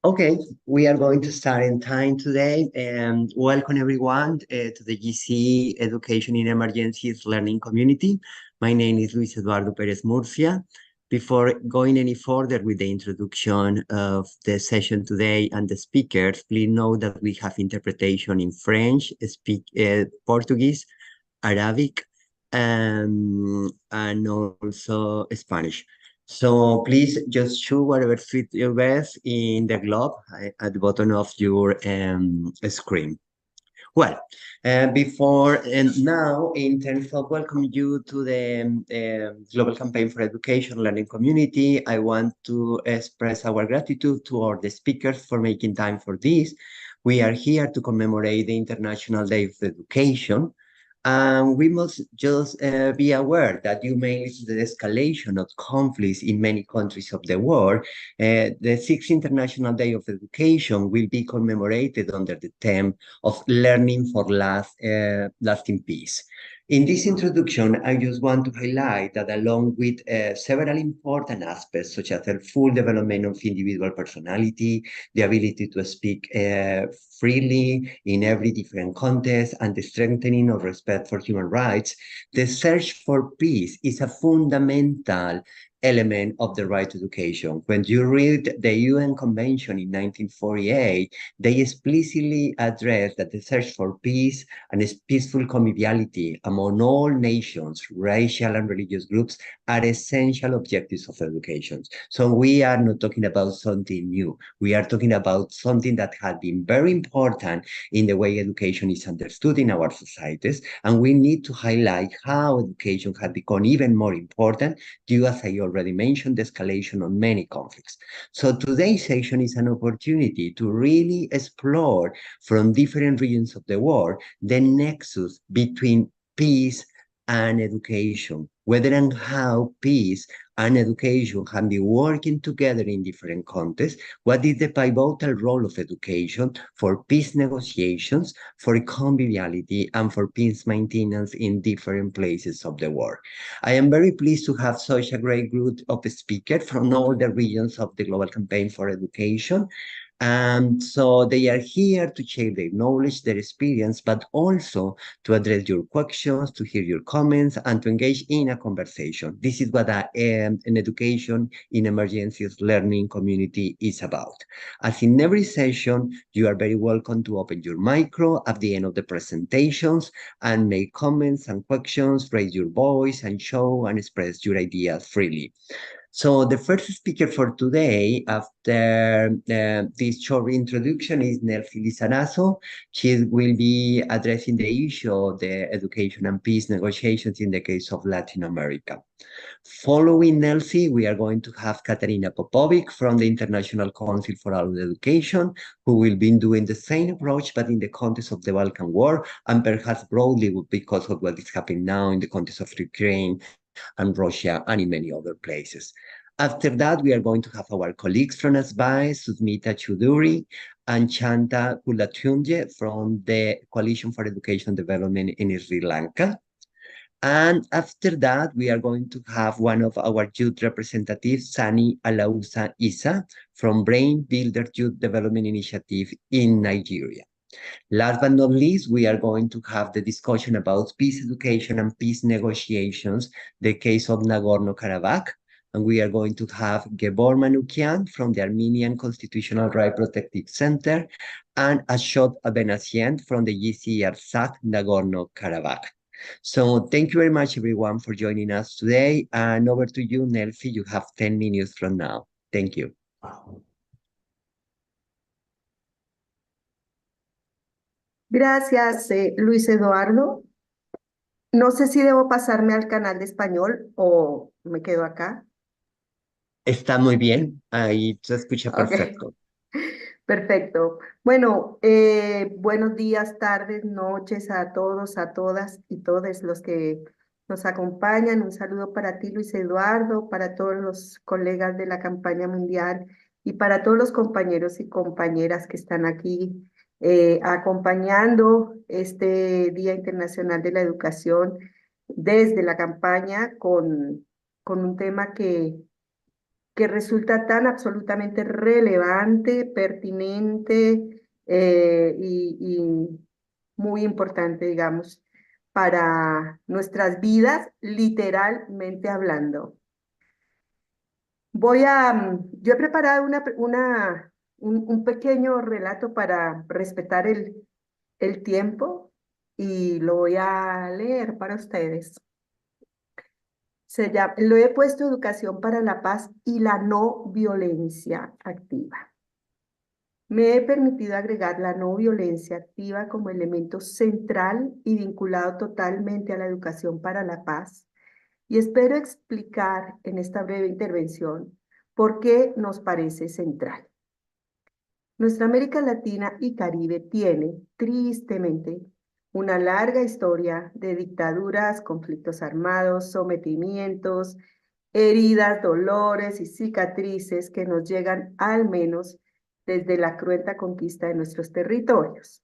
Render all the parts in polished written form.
Okay, we are going to start in time today. And welcome everyone to the GC Education in Emergencies Learning Community. My name is Luis Eduardo Perez Murcia. Before going any further with the introduction of the session today and the speakers, please know that we have interpretation in French, Portuguese, Arabic, and also Spanish. So please just choose whatever fits your best in the globe at the bottom of your screen. Well, before and now, in terms of welcoming you to the Global Campaign for Education Learning Community, I want to express our gratitude to all the speakers for making time for this. We are here to commemorate the International Day of Education. And we must just be aware that due mainly to the escalation of conflicts in many countries of the world, the 6th International Day of Education will be commemorated under the theme of learning for lasting peace. In this introduction, I just want to highlight that along with several important aspects, such as the full development of individual personality, the ability to speak freely in every different context, and the strengthening of respect for human rights, the search for peace is a fundamental element of the right to education. When you read the UN Convention in 1948, they explicitly address that the search for peace and peaceful conviviality among all nations, racial and religious groups are essential objectives of education. So we are not talking about something new. We are talking about something that has been very important in the way education is understood in our societies. And we need to highlight how education has become even more important due, as I already mentioned, the escalation of many conflicts. So today's session is an opportunity to really explore from different regions of the world the nexus between peace and education, whether and how peace and education can be working together in different contexts. What is the pivotal role of education for peace negotiations, for conviviality, and for peace maintenance in different places of the world? I am very pleased to have such a great group of speakers from all the regions of the Global Campaign for Education. And so they are here to share their knowledge, their experience, but also to address your questions, to hear your comments, and to engage in a conversation. This is what an education in emergencies learning community is about. As in every session, you are very welcome to open your micro at the end of the presentations and make comments and questions, raise your voice, and show and express your ideas freely. So the first speaker for today, after this short introduction, is Nelsie Lizarazo. She will be addressing the issue of the education and peace negotiations in the case of Latin America. Following Nelsie, we are going to have Katarina Popovic from the International Council for Adult Education, who will be doing the same approach, but in the context of the Balkan War, and perhaps broadly because of what is happening now in the context of Ukraine and Russia and in many other places. After that, we are going to have our colleagues from ASBAE, Susmita Chuduri and Chanta Kulatunje from the Coalition for Education Development in Sri Lanka. And after that, we are going to have one of our youth representatives, Sani Alausa Isa, from Brain Builder Youth Development Initiative in Nigeria. Last but not least, we are going to have the discussion about peace education and peace negotiations, the case of Nagorno-Karabakh. And we are going to have Gebor Manoukian from the Armenian Constitutional Right Protective Center and Ashot Abenasian from the GCRSAC Nagorno-Karabakh. So thank you very much, everyone, for joining us today. And over to you, Nelsie. You have 10 minutes from now. Thank you. Gracias, Luis Eduardo. No sé si debo pasarme al canal de español o me quedo acá. Está muy bien. Ahí se escucha Ok, perfecto. perfecto. Bueno, buenos días, tardes, noches a todos, a todas y todos los que nos acompañan. Un saludo para ti, Luis Eduardo, para todos los colegas de la campaña mundial y para todos los compañeros y compañeras que están aquí acompañando este Día Internacional de la Educación desde la campaña con un tema que resulta tan absolutamente relevante, pertinente y muy importante, digamos, para nuestras vidas, literalmente hablando. Yo he preparado un pequeño relato para respetar el tiempo y lo voy a leer para ustedes. Lo he puesto Educación para la Paz y la No Violencia Activa. Me he permitido agregar la no violencia activa como elemento central y vinculado totalmente a la educación para la paz, y espero explicar en esta breve intervención por qué nos parece central. Nuestra América Latina y Caribe tiene, tristemente, una larga historia de dictaduras, conflictos armados, sometimientos, heridas, dolores y cicatrices que nos llegan al menos desde la cruenta conquista de nuestros territorios.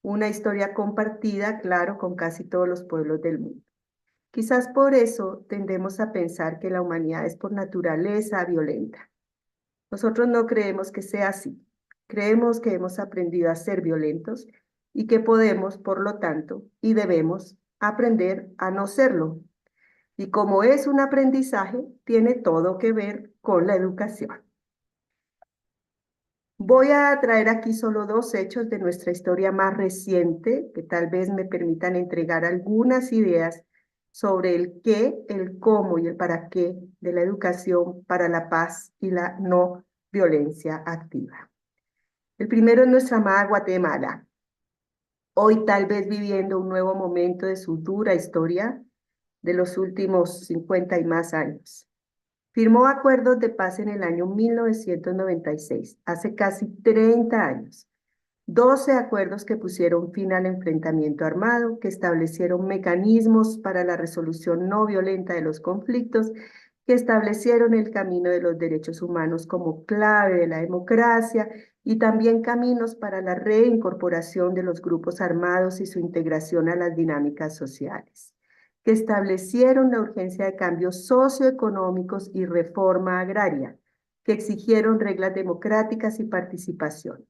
Una historia compartida, claro, con casi todos los pueblos del mundo. Quizás por eso tendemos a pensar que la humanidad es por naturaleza violenta. Nosotros no creemos que sea así. Creemos que hemos aprendido a ser violentos y que podemos, por lo tanto, y debemos aprender a no serlo. Y como es un aprendizaje, tiene todo que ver con la educación. Voy a traer aquí solo dos hechos de nuestra historia más reciente que tal vez me permitan entregar algunas ideas sobre el qué, el cómo y el para qué de la educación para la paz y la no violencia activa. El primero es nuestra amada Guatemala, hoy tal vez viviendo un nuevo momento de su dura historia de los últimos 50 y más años. Firmó acuerdos de paz en el año 1996, hace casi 30 años. 12 acuerdos que pusieron fin al enfrentamiento armado, que establecieron mecanismos para la resolución no violenta de los conflictos, que establecieron el camino de los derechos humanos como clave de la democracia y también caminos para la reincorporación de los grupos armados y su integración a las dinámicas sociales, que establecieron la urgencia de cambios socioeconómicos y reforma agraria, que exigieron reglas democráticas y participación.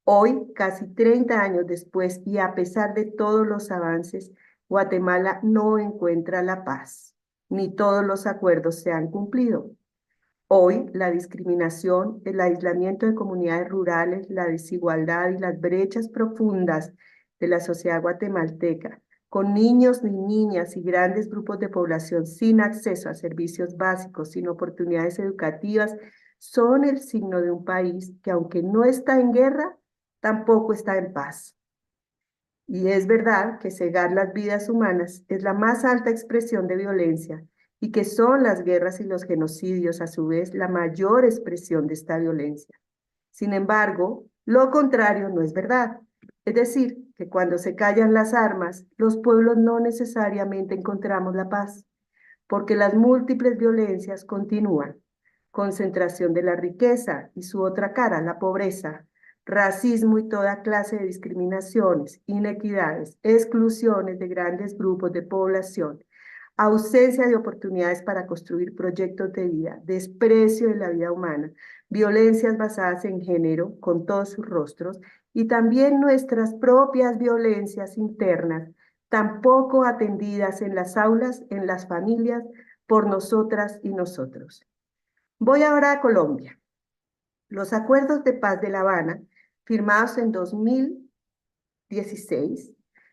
Hoy, casi 30 años después, y a pesar de todos los avances, Guatemala no encuentra la paz, ni todos los acuerdos se han cumplido. Hoy, la discriminación, el aislamiento de comunidades rurales, la desigualdad y las brechas profundas de la sociedad guatemalteca, con niños ni niñas y grandes grupos de población sin acceso a servicios básicos, sin oportunidades educativas, son el signo de un país que, aunque no está en guerra, tampoco está en paz. Y es verdad que cegar las vidas humanas es la más alta expresión de violencia y que son las guerras y los genocidios a su vez la mayor expresión de esta violencia. Sin embargo, lo contrario no es verdad. Es decir, que cuando se callan las armas, los pueblos no necesariamente encontramos la paz, porque las múltiples violencias continúan. Concentración de la riqueza y su otra cara, la pobreza, racismo y toda clase de discriminaciones, inequidades, exclusiones de grandes grupos de población, ausencia de oportunidades para construir proyectos de vida, desprecio de la vida humana, violencias basadas en género con todos sus rostros y también nuestras propias violencias internas, tampoco atendidas en las aulas, en las familias, por nosotras y nosotros. Voy ahora a Colombia. Los acuerdos de paz de La Habana, firmados en 2016,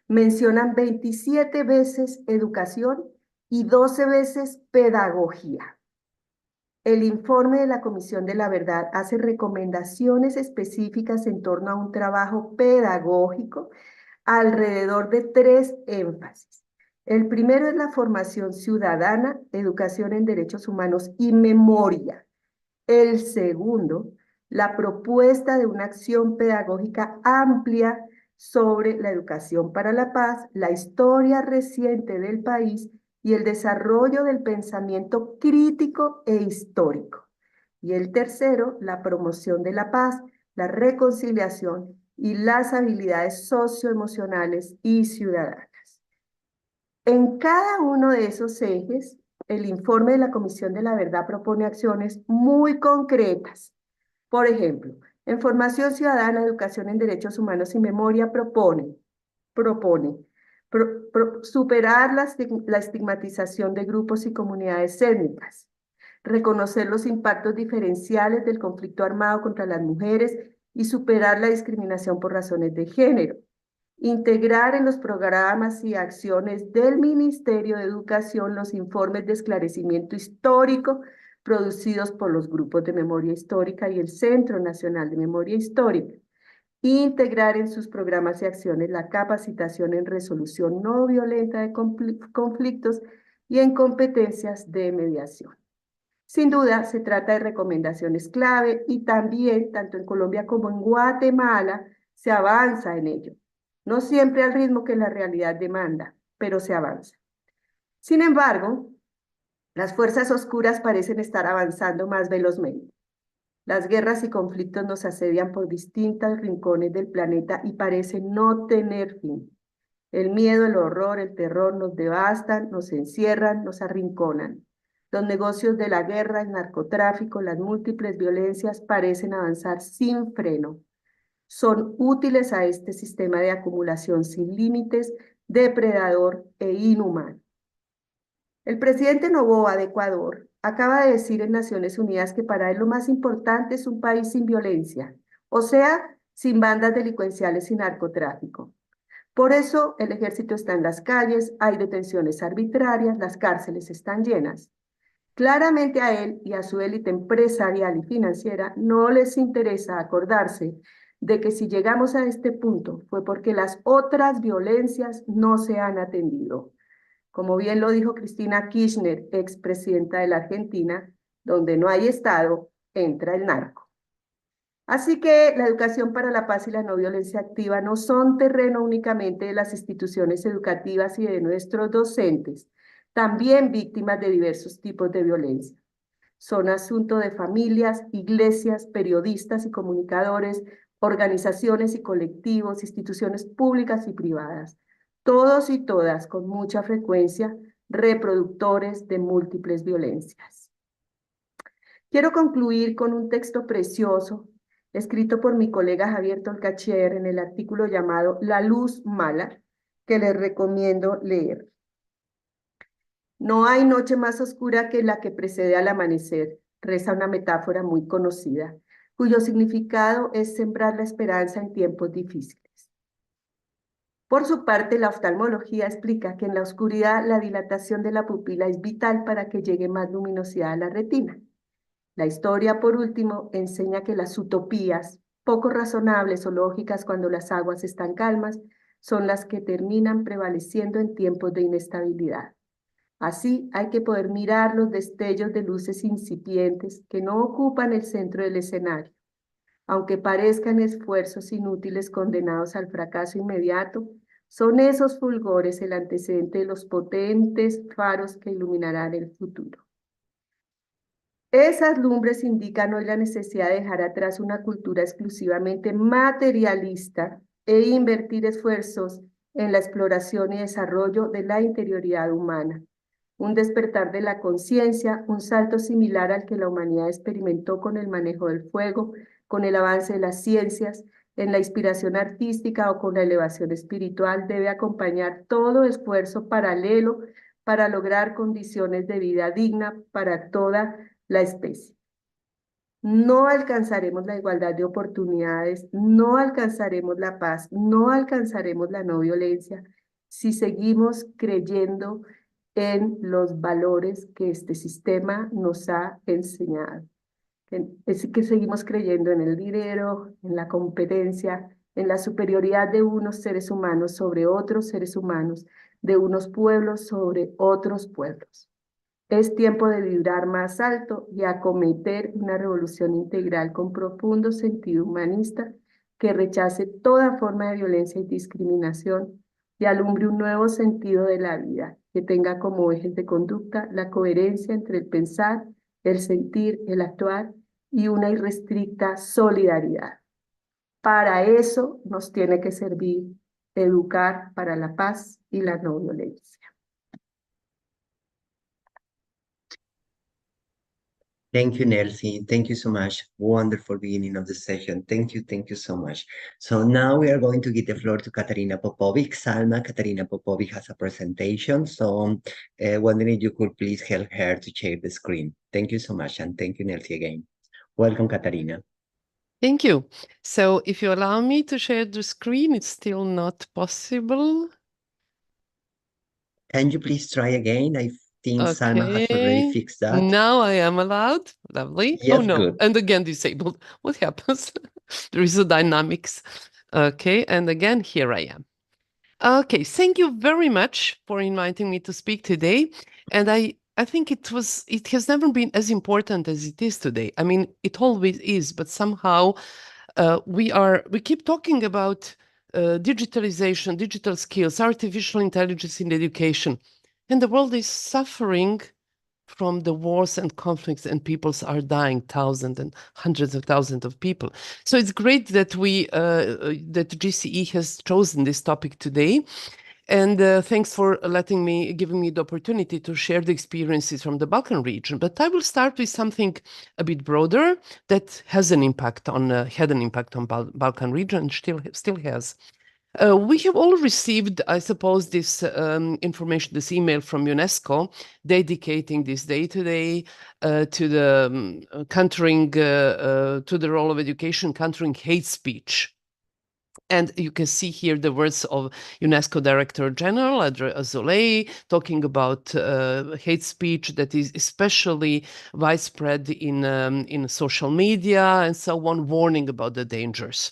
mencionan 27 veces educación y 12 veces pedagogía. El informe de la Comisión de la Verdad hace recomendaciones específicas en torno a un trabajo pedagógico alrededor de 3 énfasis. El primero es la formación ciudadana, educación en derechos humanos y memoria. El segundo, la propuesta de una acción pedagógica amplia sobre la educación para la paz, la historia reciente del país y el desarrollo del pensamiento crítico e histórico. Y el tercero, la promoción de la paz, la reconciliación y las habilidades socioemocionales y ciudadanas. En cada uno de esos ejes, el informe de la Comisión de la Verdad propone acciones muy concretas. Por ejemplo, en formación ciudadana, educación en derechos humanos y memoria propone superar la estigmatización de grupos y comunidades étnicas, reconocer los impactos diferenciales del conflicto armado contra las mujeres y superar la discriminación por razones de género, integrar en los programas y acciones del Ministerio de Educación los informes de esclarecimiento histórico producidos por los grupos de memoria histórica y el Centro Nacional de Memoria Histórica, integrar en sus programas y acciones la capacitación en resolución no violenta de conflictos y en competencias de mediación. Sin duda, se trata de recomendaciones clave y también, tanto en Colombia como en Guatemala, se avanza en ello. No siempre al ritmo que la realidad demanda, pero se avanza. Sin embargo, las fuerzas oscuras parecen estar avanzando más velozmente. Las guerras y conflictos nos asedian por distintos rincones del planeta y parecen no tener fin. El miedo, el horror, el terror nos devastan, nos encierran, nos arrinconan. Los negocios de la guerra, el narcotráfico, las múltiples violencias parecen avanzar sin freno. Son útiles a este sistema de acumulación sin límites, depredador e inhumano. El presidente Noboa de Ecuador acaba de decir en Naciones Unidas que para él lo más importante es un país sin violencia, o sea, sin bandas delincuenciales y narcotráfico. Por eso el ejército está en las calles, hay detenciones arbitrarias, las cárceles están llenas. Claramente a él y a su élite empresarial y financiera no les interesa acordarse de que si llegamos a este punto fue porque las otras violencias no se han atendido. Como bien lo dijo Cristina Kirchner, expresidenta de la Argentina, donde no hay Estado, entra el narco. Así que la educación para la paz y la no violencia activa no son terreno únicamente de las instituciones educativas y de nuestros docentes, también víctimas de diversos tipos de violencia. Son asunto de familias, iglesias, periodistas y comunicadores, organizaciones y colectivos, instituciones públicas y privadas, todos y todas con mucha frecuencia reproductores de múltiples violencias. Quiero concluir con un texto precioso escrito por mi colega Javier Tolcachier en el artículo llamado La luz mala, que les recomiendo leer. No hay noche más oscura que la que precede al amanecer, reza una metáfora muy conocida, cuyo significado es sembrar la esperanza en tiempos difíciles. Por su parte, la oftalmología explica que en la oscuridad la dilatación de la pupila es vital para que llegue más luminosidad a la retina. La historia, por último, enseña que las utopías, poco razonables o lógicas cuando las aguas están calmas, son las que terminan prevaleciendo en tiempos de inestabilidad. Así hay que poder mirar los destellos de luces incipientes que no ocupan el centro del escenario. Aunque parezcan esfuerzos inútiles condenados al fracaso inmediato, son esos fulgores el antecedente de los potentes faros que iluminarán el futuro. Esas lumbres indican hoy la necesidad de dejar atrás una cultura exclusivamente materialista e invertir esfuerzos en la exploración y desarrollo de la interioridad humana. Un despertar de la conciencia, un salto similar al que la humanidad experimentó con el manejo del fuego, con el avance de las ciencias, en la inspiración artística o con la elevación espiritual, debe acompañar todo esfuerzo paralelo para lograr condiciones de vida digna para toda la especie. No alcanzaremos la igualdad de oportunidades, no alcanzaremos la paz, no alcanzaremos la no violencia si seguimos creyendo en los valores que este sistema nos ha enseñado. Es que seguimos creyendo en el dinero, en la competencia, en la superioridad de unos seres humanos sobre otros seres humanos, de unos pueblos sobre otros pueblos. Es tiempo de vibrar más alto y acometer una revolución integral con profundo sentido humanista que rechace toda forma de violencia y discriminación y alumbre un nuevo sentido de la vida que tenga como ejes de conducta la coherencia entre el pensar, el sentir, el actuar y una irrestricta solidaridad. Para eso nos tiene que servir educar para la paz y la no violencia. Thank you, Nelsie. Thank you so much. Wonderful beginning of the session. Thank you so much. So now we are going to give the floor to Katarina Popovic. Salma, Katarina Popovic has a presentation. So wondering if you could please help her to share the screen. Thank you so much. And thank you, Nelsie, again. Welcome, Katarina. Thank you. So if you allow me to share the screen, it's still not possible. Can you please try again? I think Salma has already Okay. fixed that. Now I am allowed. Lovely. Oh Yes, no. good. And again disabled. What happens? There is a dynamics. Okay. And again, here I am. Okay. Thank you very much for inviting me to speak today. And I think it has never been as important as it is today. I mean, it always is, but somehow we keep talking about digitalization, digital skills, artificial intelligence in education, and the world is suffering from the wars and conflicts, and peoples are dying, thousands and hundreds of thousands of people. So it's great that that GCE has chosen this topic today. And thanks for giving me the opportunity to share the experiences from the Balkan region. But I will start with something a bit broader that has an impact had an impact on Balkan region and still has. We have all received, I suppose, this information, this email from UNESCO, dedicating this day today to the countering to the role of education, countering hate speech. And you can see here the words of UNESCO Director General Azoulay talking about hate speech that is especially widespread in social media and so on, warning about the dangers.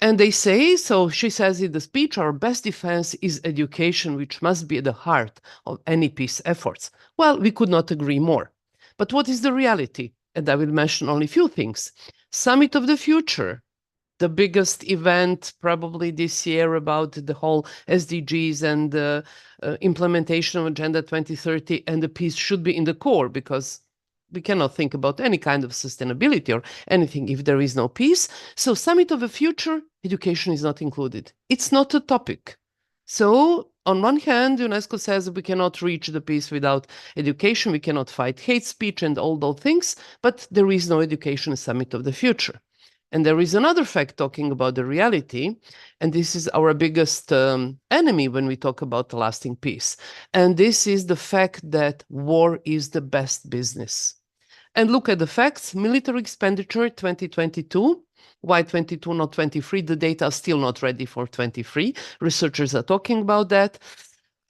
And they say, so she says in the speech, our best defense is education, which must be at the heart of any peace efforts. Well, we could not agree more. But what is the reality? And I will mention only a few things. Summit of the Future, the biggest event probably this year about the whole SDGs and the implementation of Agenda 2030, and the peace should be in the core, because we cannot think about any kind of sustainability or anything if there is no peace. So Summit of the Future, education is not included. It's not a topic. So on one hand, UNESCO says we cannot reach the peace without education, we cannot fight hate speech and all those things, but there is no education summit of the future. And there is another fact talking about the reality, and this is our biggest enemy when we talk about lasting peace. And this is the fact that war is the best business. And look at the facts. Military expenditure 2022. Why 22, not 23? The data are still not ready for 23. Researchers are talking about that.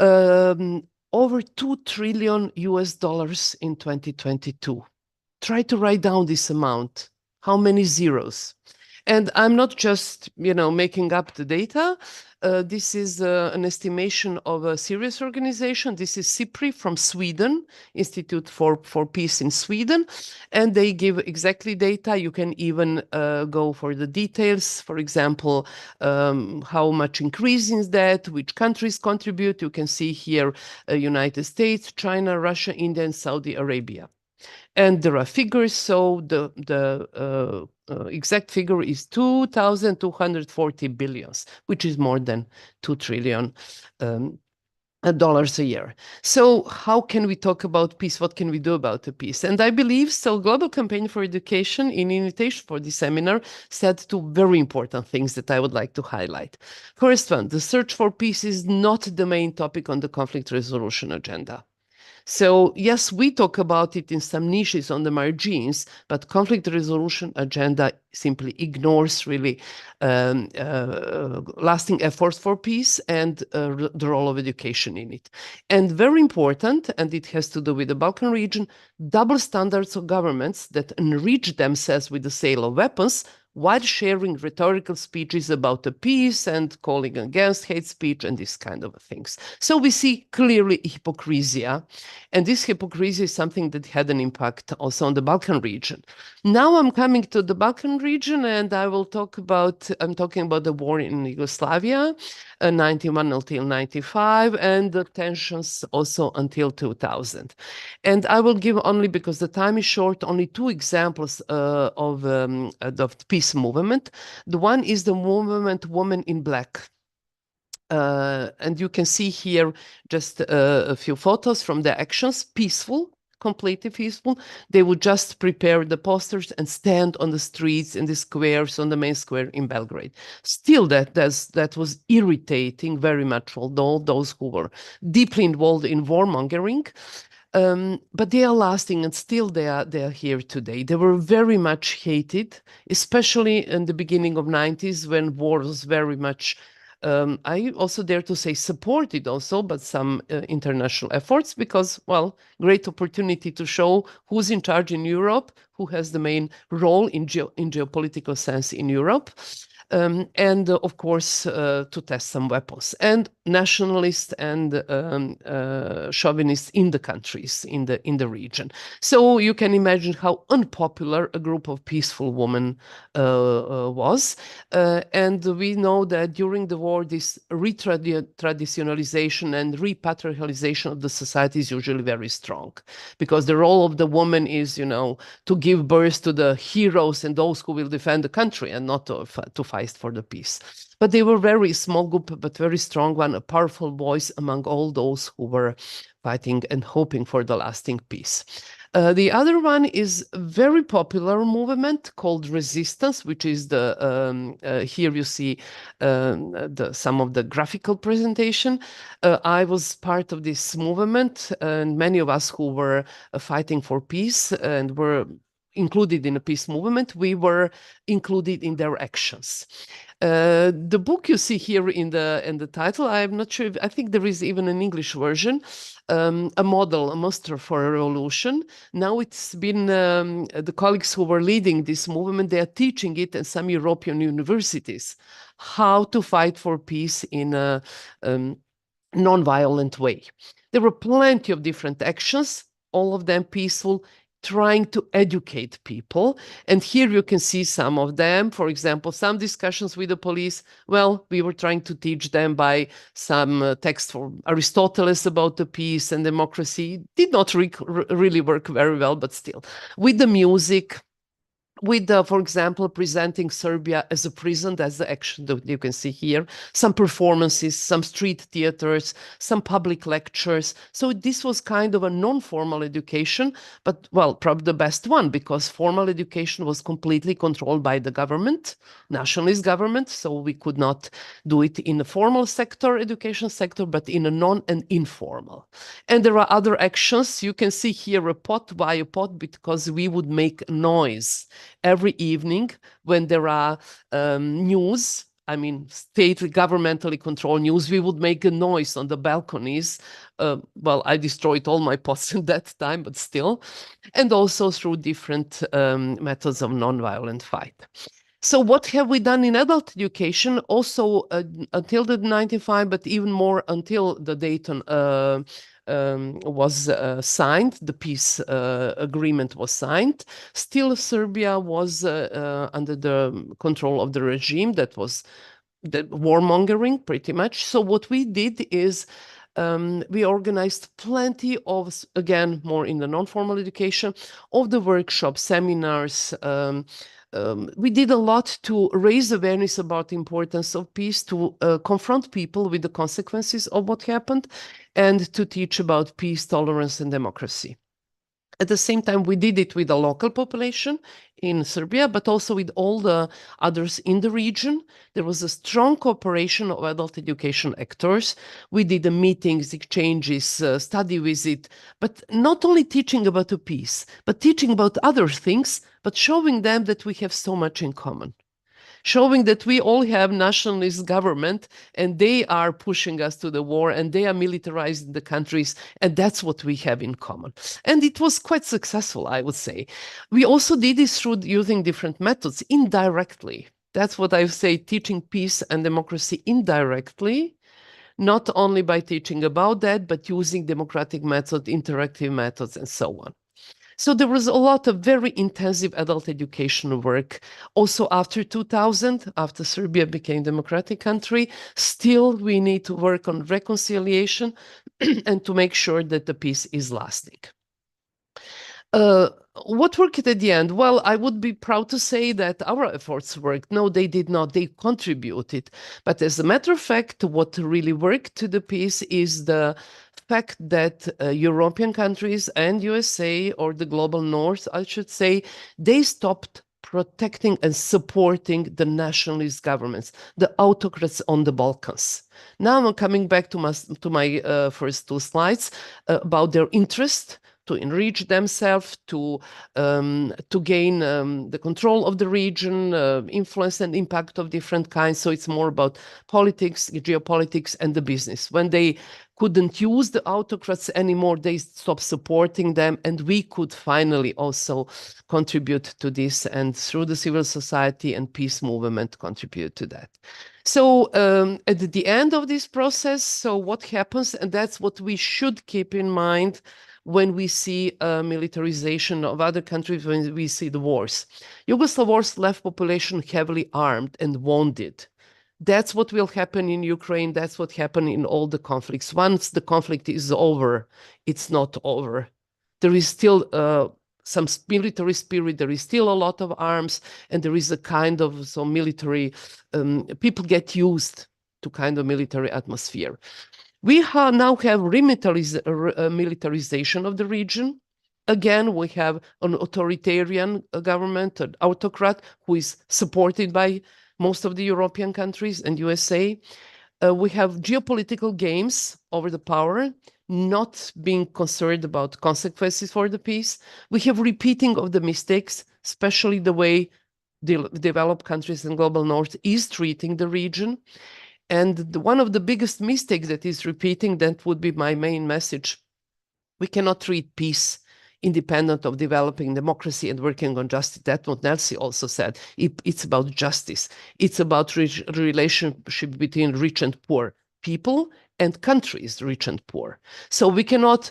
Over 2 trillion US dollars in 2022. Try to write down this amount. How many zeros? And I'm not just, making up the data. This is an estimation of a serious organization. This is CIPRI from Sweden, Institute for Peace in Sweden. And they give exactly data. You can even go for the details. For example, how much increase is that, which countries contribute. You can see here United States, China, Russia, India, and Saudi Arabia. And there are figures, so the exact figure is 2,240 billions, which is more than 2 trillion dollars a year. So how can we talk about peace? What can we do about the peace? And I believe so Global Campaign for Education, in invitation for this seminar, said two very important things that I would like to highlight. First one, the search for peace is not the main topic on the conflict resolution agenda. So yes, we talk about it in some niches on the margins, but conflict resolution agenda simply ignores really lasting efforts for peace and the role of education in it. And very important, and it has to do with the Balkan region, double standards of governments that enrich themselves with the sale of weapons while sharing rhetorical speeches about the peace and calling against hate speech and these kind of things. So we see clearly hypocrisy. And this hypocrisy is something that had an impact also on the Balkan region. Now I'm coming to the Balkan region, and I'm talking about the war in Yugoslavia, 91 until 95, and the tensions also until 2000. And I will give only, because the time is short, only two examples of the peace movement. The one is the movement Women in Black. And you can see here just a few photos from the actions, peaceful, completely peaceful. They would just prepare the posters and stand on the streets, in the squares, on the main square in Belgrade. Still, that was irritating very much, although those who were deeply involved in warmongering. But they are lasting, and still they are here today. They were very much hated, especially in the beginning of 90s when war was very much, I also dare to say supported also, but some international efforts, because, well, great opportunity to show who's in charge in Europe, who has the main role in geopolitical sense in Europe. And of course, to test some weapons, and nationalists and chauvinists in the countries, in the region. So you can imagine how unpopular a group of peaceful women was. And we know that during the war, this retraditionalization and repatrialization of the society is usually very strong, because the role of the woman is, to give birth to the heroes and those who will defend the country, and not to fight for the peace. But they were very small group, but very strong one, a powerful voice among all those who were fighting and hoping for the lasting peace. The other one is a very popular movement called Resistance, which is here you see some of the graphical presentation. I was part of this movement, and many of us who were fighting for peace and were included in a peace movement, we were included in their actions. The book you see here in the title, I'm not sure, I think there is even an English version, a model, a muster for a revolution. Now it's been, the colleagues who were leading this movement, they are teaching it in some European universities, how to fight for peace in a non-violent way. There were plenty of different actions, all of them peaceful, trying to educate people. And here you can see some of them. For example, some discussions with the police. Well, we were trying to teach them by some text from Aristotle about the peace and democracy. Did not really work very well, but still. With the music, with, for example, presenting Serbia as a prison, that's the action that you can see here, some performances, some street theaters, some public lectures. So this was kind of a non-formal education, but, well, probably the best one, because formal education was completely controlled by the government, nationalist government, so we could not do it in a formal sector, education sector, but in a non and informal. And there are other actions. You can see here a pot by a pot, because we would make noise every evening when there are news, I mean, state governmentally controlled news, we would make a noise on the balconies. Well, I destroyed all my pots at that time, but still. And also through different methods of nonviolent fight. So what have we done in adult education? Also until the 95, but even more until the Dayton was signed, the peace agreement was signed. Still, Serbia was under the control of the regime that was the warmongering, pretty much. So what we did is we organized plenty of, again, more in the non-formal education, of the workshops, seminars. We did a lot to raise awareness about the importance of peace, to confront people with the consequences of what happened, and to teach about peace, tolerance, and democracy. At the same time, we did it with the local population in Serbia, but also with all the others in the region. There was a strong cooperation of adult education actors. We did the meetings, exchanges, study visit, but not only teaching about the peace, but teaching about other things, but showing them that we have so much in common. Showing that we all have nationalist government, and they are pushing us to the war, and they are militarizing the countries, and that's what we have in common. And it was quite successful, I would say. We also did this through using different methods, indirectly. That's what I say, teaching peace and democracy indirectly, not only by teaching about that, but using democratic methods, interactive methods, and so on. So there was a lot of very intensive adult education work. Also after 2000, after Serbia became a democratic country, still we need to work on reconciliation and to make sure that the peace is lasting. What worked at the end? Well, I would be proud to say that our efforts worked. No, they did not. They contributed. But as a matter of fact, what really worked to the peace is the fact that European countries and USA, or the global north, I should say, they stopped protecting and supporting the nationalist governments, the autocrats on the Balkans. Now I'm coming back to my first two slides about their interest to enrich themselves, to gain the control of the region, influence and impact of different kinds. So it's more about politics, geopolitics, and the business. When they couldn't use the autocrats anymore, they stopped supporting them, and we could finally also contribute to this, and through the civil society and peace movement contribute to that. So at the end of this process, so what happens, and that's what we should keep in mind when we see militarization of other countries, when we see the wars. Yugoslav wars left population heavily armed and wounded. That's what will happen in Ukraine. That's what happened in all the conflicts. Once the conflict is over, it's not over. There is still some military spirit. There is still a lot of arms, and there is a kind of some military. People get used to kind of military atmosphere. We now have militarization of the region. Again, we have an authoritarian government, an autocrat, who is supported by most of the European countries and USA. We have geopolitical games over the power, not being concerned about consequences for the peace. We have repeating of the mistakes, especially the way the developed countries and global north is treating the region. And one of the biggest mistakes that is repeating, that would be my main message. We cannot treat peace independent of developing democracy and working on justice. That's what Nelsie also said. It's about justice. It's about relationship between rich and poor people and countries, rich and poor. So we cannot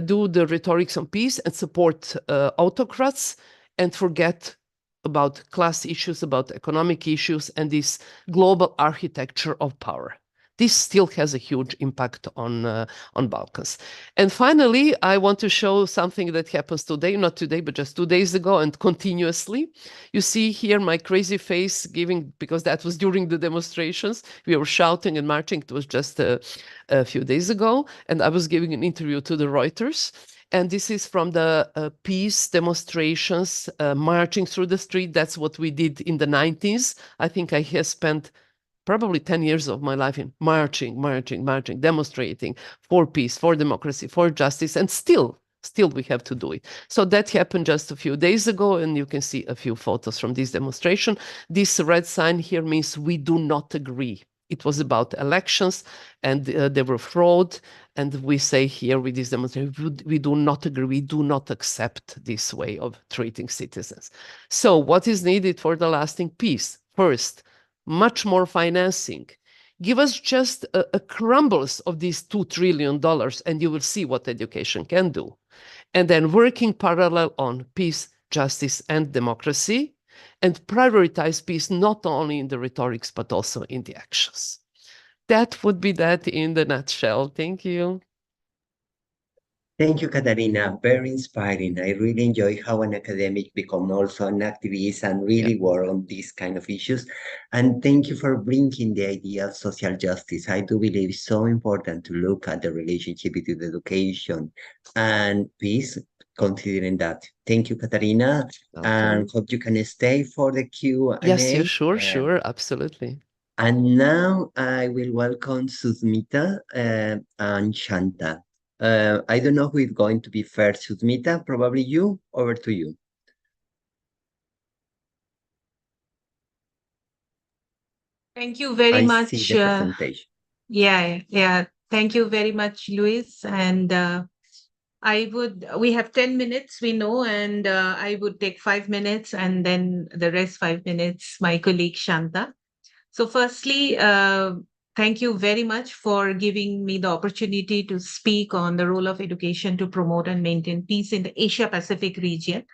do the rhetorics on peace and support autocrats and forget about class issues, about economic issues, and this global architecture of power. This still has a huge impact on Balkans. And finally, I want to show something that happens today, not today, but just 2 days ago and continuously. You see here my crazy face because that was during the demonstrations. We were shouting and marching. It was just a few days ago. And I was giving an interview to the Reuters. And this is from the peace demonstrations, marching through the street. That's what we did in the 90s. I think I have spent probably 10 years of my life in marching, demonstrating for peace, for democracy, for justice, and still we have to do it. So that happened just a few days ago, and you can see a few photos from this demonstration. This red sign here means we do not agree. It was about elections, and they were fraud. And we say here with this demonstration, we do not agree, we do not accept this way of treating citizens. So what is needed for the lasting peace? First, much more financing. Give us just a crumbles of these $2 trillion, and you will see what education can do. And then working parallel on peace, justice, and democracy, and prioritize peace not only in the rhetorics, but also in the actions. That would be that in the nutshell. Thank you. Thank you, Katarina. Very inspiring. I really enjoy how an academic become also an activist and really work on these kind of issues. And thank you for bringing the idea of social justice. I do believe it's so important to look at the relationship between education and peace, considering that. Thank you, Katarina, and hope you can stay for the Q&A. Yes, yeah, sure, absolutely. And now I will welcome Susmita and Shanta. I don't know who is going to be first, Susmita, probably you. Over to you. Thank you very I much. see the presentation. Yeah. Thank you very much, Luis. And we have 10 minutes, we know, and I would take 5 minutes and then the rest 5 minutes, my colleague Shanta. So firstly, thank you very much for giving me the opportunity to speak on the role of education to promote and maintain peace in the Asia Pacific region.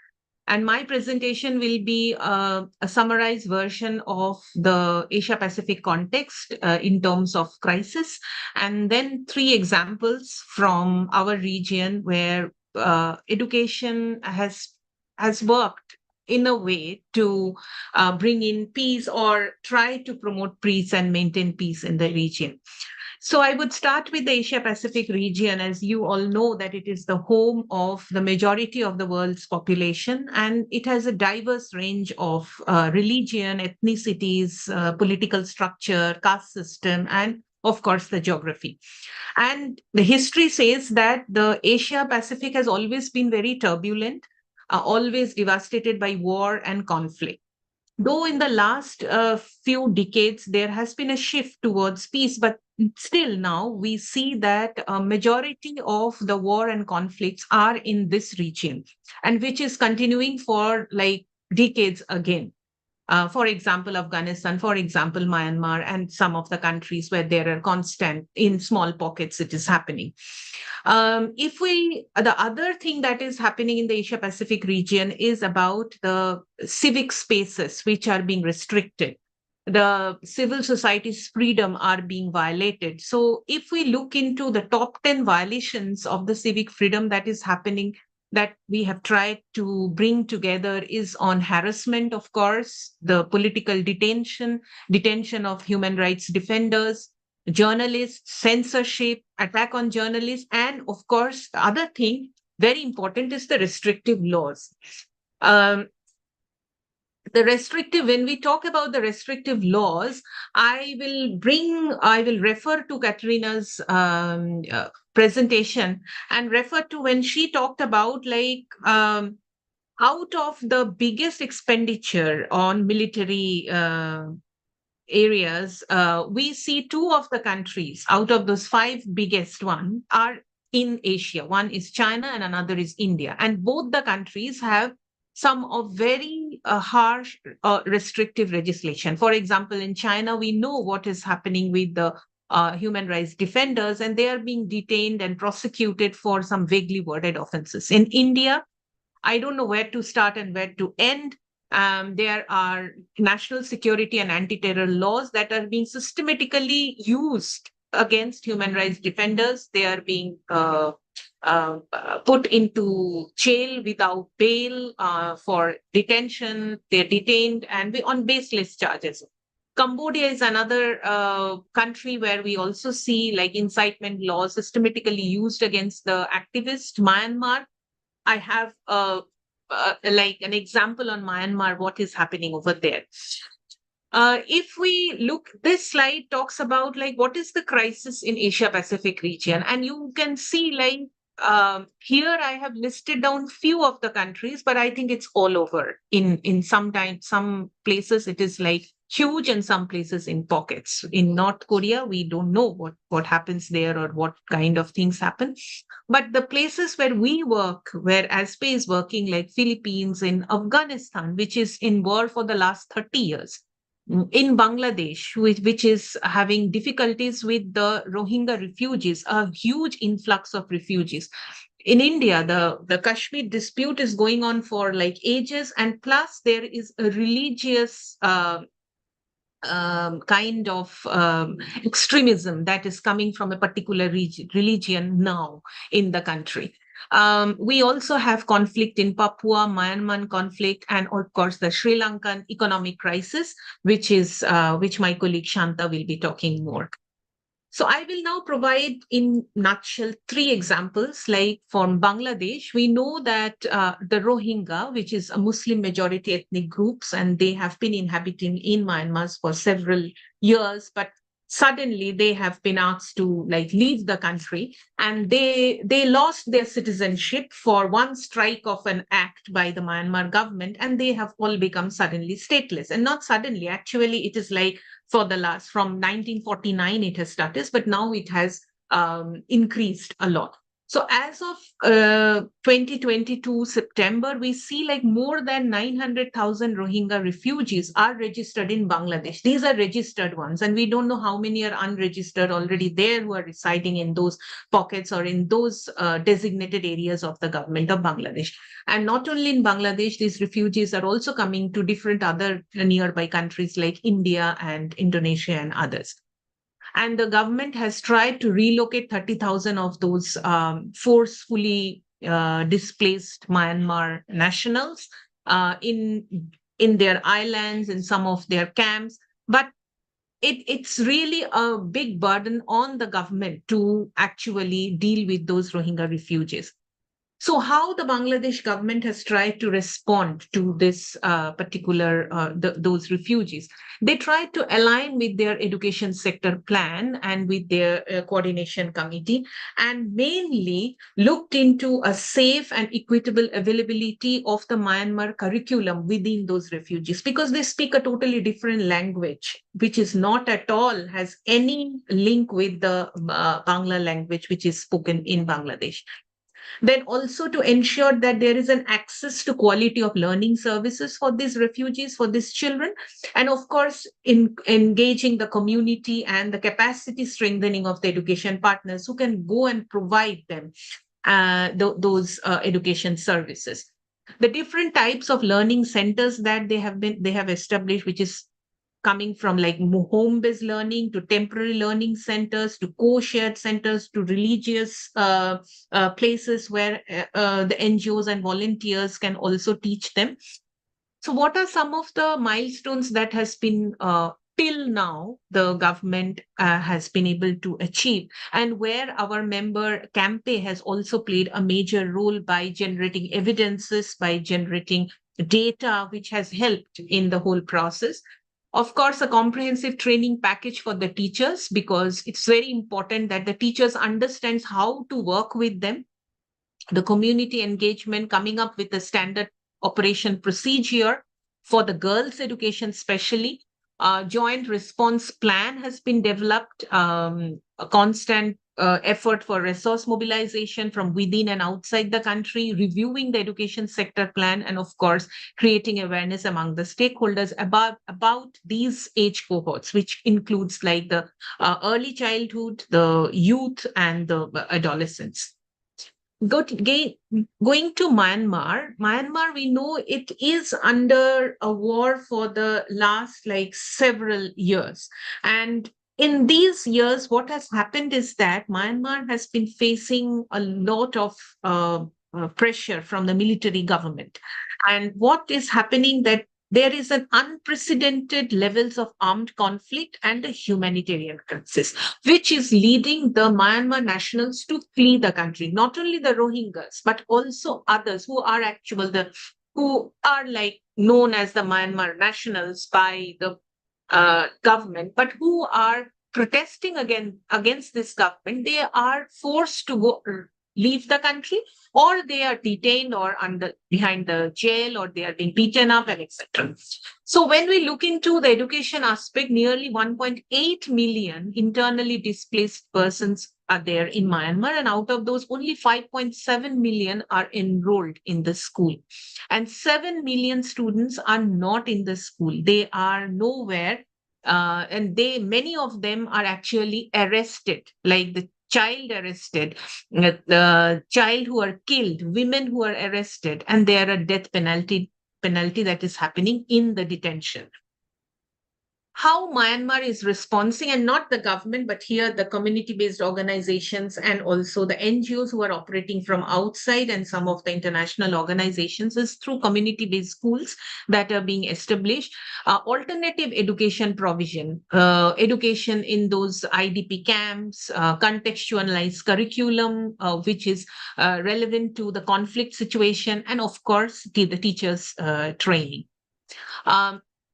And my presentation will be a summarized version of the Asia Pacific context in terms of crisis, and then 3 examples from our region where education has has worked in a way to bring in peace or try to promote peace and maintain peace in the region. So I would start with the Asia Pacific region. As you all know, that it is the home of the majority of the world's population, and it has a diverse range of religion, ethnicities, political structure, caste system, and of course the geography. And the history says that the Asia Pacific has always been very turbulent, always devastated by war and conflict. Though in the last few decades, there has been a shift towards peace, but still now we see that a majority of the war and conflicts are in this region, and which is continuing for like decades again. For example, Afghanistan, for example, Myanmar, and some of the countries where there are constant, in small pockets, it is happening. The other thing that is happening in the Asia Pacific region is about the civic spaces which are being restricted. The civil society's freedom are being violated. So if we look into the top 10 violations of the civic freedom that is happening, that we have tried to bring together, is on harassment, of course, the political detention of human rights defenders, journalists, censorship, attack on journalists, and of course, the other thing, very important, is the restrictive laws. When we talk about the restrictive laws, I will refer to Katrina's presentation and refer to when she talked about out of the biggest expenditure on military areas, we see two of the countries out of those five biggest one are in Asia. One is China and another is India. And both the countries have some of very harsh restrictive legislation. For example, in China, we know what is happening with the human rights defenders, and they are being detained and prosecuted for some vaguely worded offenses. In India, I don't know where to start and where to end. There are national security and anti-terror laws that are being systematically used against human rights defenders. They are being put into jail without bail for detention. They're detained and on baseless charges. Cambodia is another country where we also see like incitement laws systematically used against the activists. Myanmar, I have like an example on Myanmar, what is happening over there. If we look, this slide talks about like what is the crisis in Asia Pacific region, and you can see like here I have listed down few of the countries, but I think it's all over. In some places it is like huge, and some places in pockets. In North Korea, we don't know what happens there or what kind of things happen. But the places where we work, where ASPE is working, like Philippines, in Afghanistan, which is in war for the last 30 years, in Bangladesh, which is having difficulties with the Rohingya refugees, a huge influx of refugees. In India, the Kashmir dispute is going on for like ages, and plus there is a religious kind of extremism that is coming from a particular religion now in the country. We also have conflict in Papua, Myanmar conflict, and of course the Sri Lankan economic crisis, which my colleague Shanta will be talking more. So I will now provide in nutshell 3 examples. Like from Bangladesh, we know that the Rohingya, which is a Muslim majority ethnic groups, and they have been inhabiting in Myanmar for several years, but suddenly they have been asked to like leave the country, and they lost their citizenship for one strike of an act by the Myanmar government, and they have all become suddenly stateless. And not suddenly, actually, it is like from 1949 it has started, but now it has increased a lot. So as of 2022 September, we see like more than 900,000 Rohingya refugees are registered in Bangladesh. These are registered ones, and we don't know how many are unregistered already there who are residing in those pockets or in those designated areas of the government of Bangladesh. And not only in Bangladesh, these refugees are also coming to different other nearby countries like India and Indonesia and others. And the government has tried to relocate 30,000 of those forcefully displaced Myanmar nationals in their islands, in some of their camps. But it's really a big burden on the government to actually deal with those Rohingya refugees. So, how the Bangladesh government has tried to respond to this particular those refugees? They tried to align with their education sector plan and with their coordination committee, and mainly looked into a safe and equitable availability of the Myanmar curriculum within those refugees, because they speak a totally different language, which is not at all has any link with the Bangla language, which is spoken in Bangladesh. Then also to ensure that there is an access to quality of learning services for these refugees, for these children, and of course in engaging the community and the capacity strengthening of the education partners who can go and provide them those education services. The different types of learning centers that they have established, which is coming from like home-based learning to temporary learning centers to co-shared centers to religious places where the NGOs and volunteers can also teach them. So what are some of the milestones that has been till now the government has been able to achieve, and where our member Campe has also played a major role by generating evidences, by generating data, which has helped in the whole process. Of course, a comprehensive training package for the teachers, because it's very important that the teachers understands how to work with them. The community engagement, coming up with a standard operation procedure for the girls' education, especially. Joint response plan has been developed, a constant effort for resource mobilization from within and outside the country, reviewing the education sector plan, and of course, creating awareness among the stakeholders about these age cohorts, which includes like the early childhood, the youth, and the adolescents. Going to Myanmar, we know it is under a war for the last like several years. And in these years, what has happened is that Myanmar has been facing a lot of pressure from the military government. And what is happening that there is an unprecedented levels of armed conflict and a humanitarian crisis, which is leading the Myanmar nationals to flee the country. Not only the Rohingyas, but also others who are who are like known as the Myanmar nationals by the government, but who are protesting against this government. They are forced to go leave the country, or they are detained or behind the jail, or they are being beaten up, and etc. So when we look into the education aspect, nearly 1.8 million internally displaced persons are there in Myanmar, and out of those, only 5.7 million are enrolled in the school, and 7 million students are not in the school. They are nowhere, and many of them are actually arrested, like the child arrested, the child who are killed, women who are arrested, and there are death penalty that is happening in the detention. How Myanmar is responding, and not the government, but here the community-based organizations and also the NGOs who are operating from outside, and some of the international organizations, is through community-based schools that are being established, alternative education provision, education in those IDP camps, contextualized curriculum, which is relevant to the conflict situation, and of course, the teachers' training.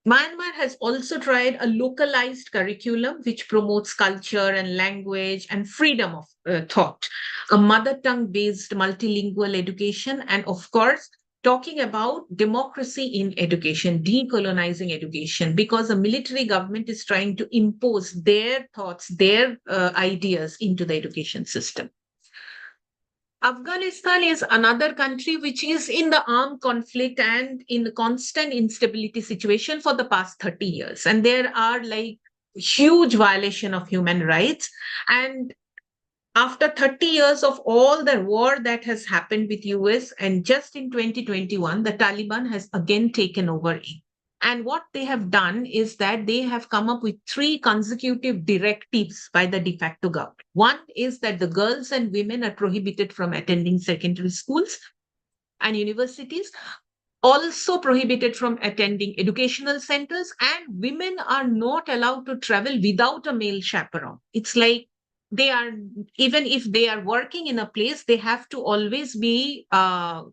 Myanmar has also tried a localized curriculum which promotes culture and language and freedom of thought, a mother tongue based multilingual education, and of course, talking about democracy in education, decolonizing education, because the military government is trying to impose their thoughts, their ideas into the education system. Afghanistan is another country which is in the armed conflict and in the constant instability situation for the past 30 years. And there are like huge violation of human rights. And after 30 years of all the war that has happened with US, and just in 2021, the Taliban has again taken over And what they have done is that they have come up with 3 consecutive directives by the de facto government. One is that the girls and women are prohibited from attending secondary schools and universities, also prohibited from attending educational centers, and women are not allowed to travel without a male chaperone. It's like they are, even if they are working in a place, they have to always be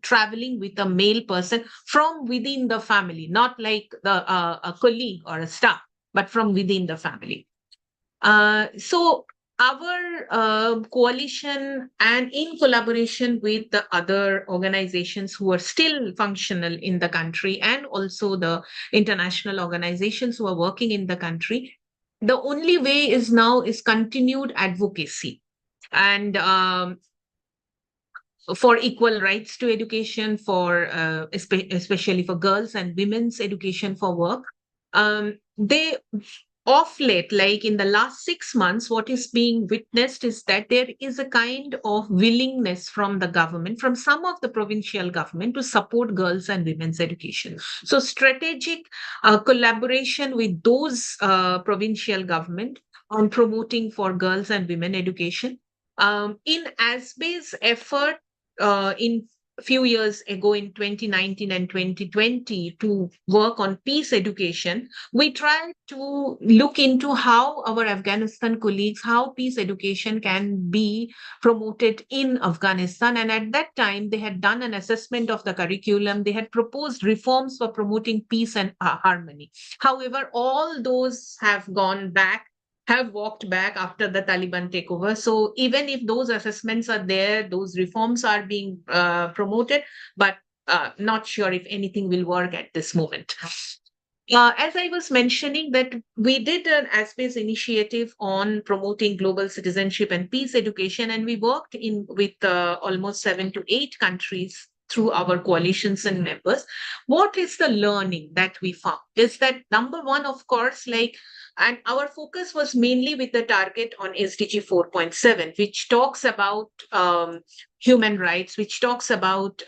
traveling with a male person from within the family, not like a colleague or a staff, but from within the family. So our coalition, and in collaboration with the other organizations who are still functional in the country, and also the international organizations who are working in the country, the only way is now is continued advocacy, and for equal rights to education, for especially for girls and women's education for work. They Of late, like in the last 6 months, what is being witnessed is that there is a kind of willingness from the government, from some of the provincial government, to support girls and women's education. So strategic collaboration with those provincial government on promoting for girls and women education. In ASBE's effort in few years ago in 2019 and 2020 to work on peace education, we tried to look into how our Afghanistan colleagues, how peace education can be promoted in Afghanistan. And at that time, they had done an assessment of the curriculum. They had proposed reforms for promoting peace and harmony. However, all those have gone back, have walked back after the Taliban takeover. So even if those assessments are there, those reforms are being promoted, but not sure if anything will work at this moment. As I was mentioning, that we did an ASPACE initiative on promoting global citizenship and peace education, and we worked with almost 7 to 8 countries through our coalitions and members. What is the learning that we found? Is that number one, of course, and our focus was mainly with the target on SDG 4.7, which talks about human rights, which talks about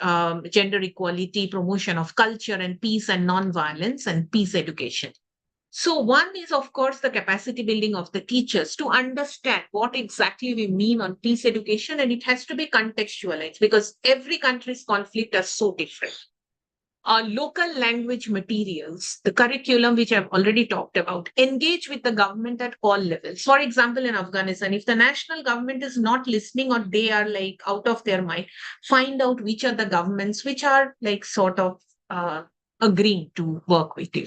gender equality, promotion of culture and peace and non-violence, and peace education. So one is, of course, the capacity building of the teachers to understand what exactly we mean on peace education, and it has to be contextualized because every country's conflict are so different. Local language materials, the curriculum, which I've already talked about, engage with the government at all levels. For example, in Afghanistan, if the national government is not listening or they are like out of their mind, find out which are the governments which are like sort of agreeing to work with you.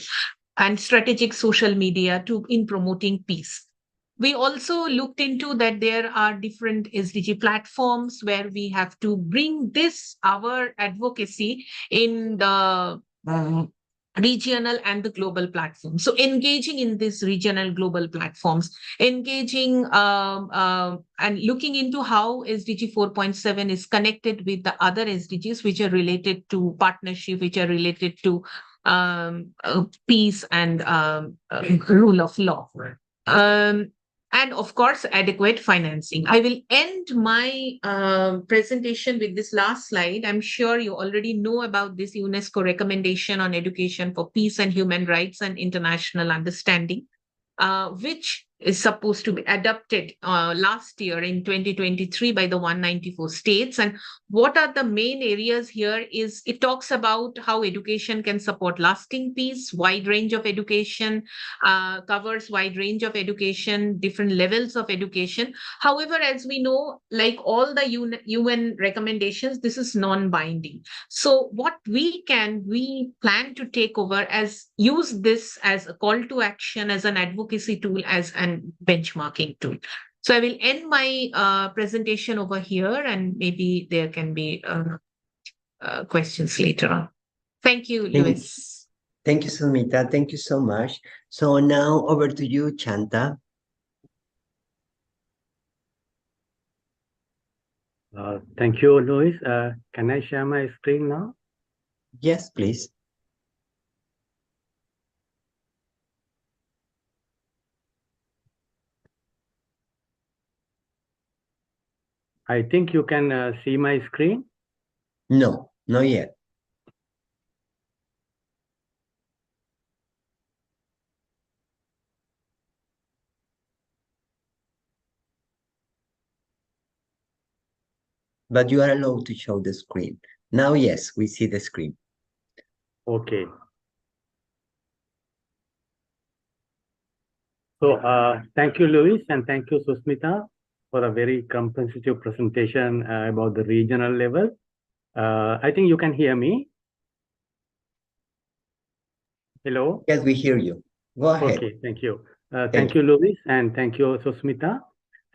And strategic social media in promoting peace. We also looked into that there are different SDG platforms where we have to bring our advocacy in the regional and the global platforms. So engaging in these regional global platforms, engaging and looking into how SDG 4.7 is connected with the other SDGs, which are related to partnership, which are related to peace and rule of law. And of course, adequate financing. I will end my presentation with this last slide. I'm sure you already know about this UNESCO recommendation on education for peace and human rights and international understanding, which is supposed to be adopted last year in 2023 by the 194 states. And what are the main areas here is it talks about how education can support lasting peace, wide range of education, covers wide range of education, different levels of education. However, as we know, like all the UN recommendations, this is non-binding. So what we plan to take over use this as a call to action, as an advocacy tool, as an benchmarking tool. So I will end my presentation over here, and maybe there can be questions later on. Thank you, Luis. Thank you, Sumita. Thank you so much. So now over to you, Chanta. Thank you, Luis. Can I share my screen now? Yes, please. I think you can see my screen. No, not yet. but you are allowed to show the screen. Now, yes, we see the screen. Okay. So thank you, Luis, and thank you, Susmita, for a very comprehensive presentation about the regional level. I think you can hear me. Hello? Yes, we hear you. Go ahead. Okay, thank you. Thank Thank you, Luis, and thank you, Susmita.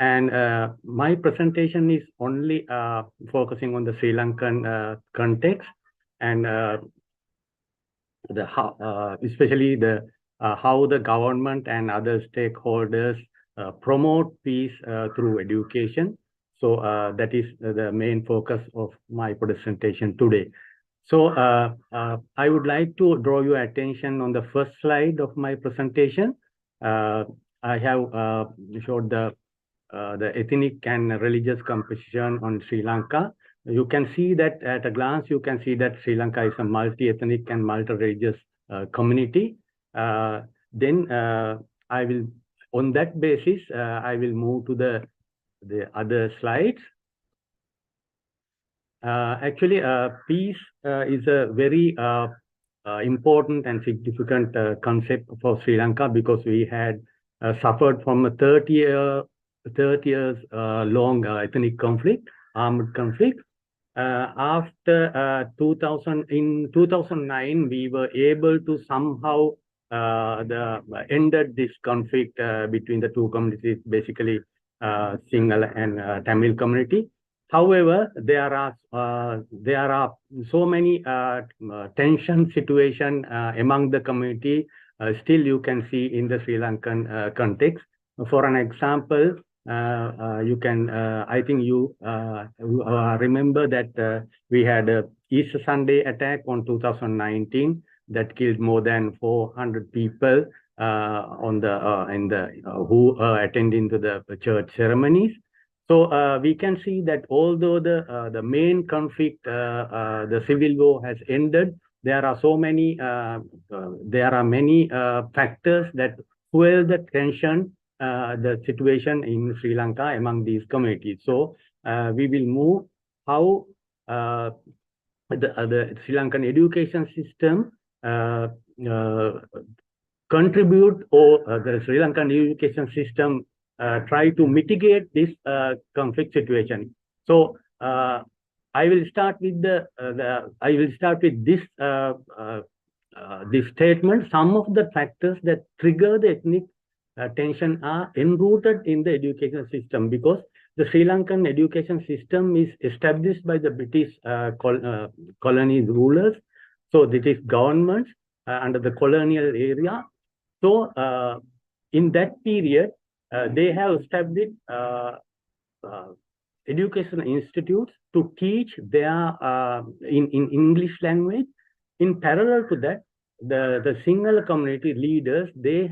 And my presentation is only focusing on the Sri Lankan context and especially the how the government and other stakeholders promote peace through education. So that is the main focus of my presentation today. So I would like to draw your attention on the first slide of my presentation. I have showed the ethnic and religious composition on Sri Lanka. You can see that at a glance, you can see that Sri Lanka is a multi-ethnic and multi-religious community. Then I will, on that basis, I will move to the other slides. Actually, peace is a very important and significant concept for Sri Lanka because we had suffered from a 30 years long ethnic conflict, armed conflict. After 2009, we were able to somehow ended this conflict between the two communities, basically Sinhala and Tamil community. However, there are so many tension situation among the community. Still, you can see in the Sri Lankan context. For an example, you can, I think you remember that we had a Easter Sunday attack on 2019 that killed more than 400 people on the who attending to the church ceremonies. So we can see that although the main conflict, the civil war has ended, there are so many many factors that fuel the tension, the situation in Sri Lanka among these communities. So we will move how the Sri Lankan education system contribute, or the Sri Lankan education system try to mitigate this conflict situation. So I will start with this statement. Some of the factors that trigger the ethnic tension are enrooted in the education system because the Sri Lankan education system is established by the British colony rulers. So this is governments under the colonial area. So in that period, they have established educational institutes to teach their in English language. In parallel to that, the Sinhala community leaders, they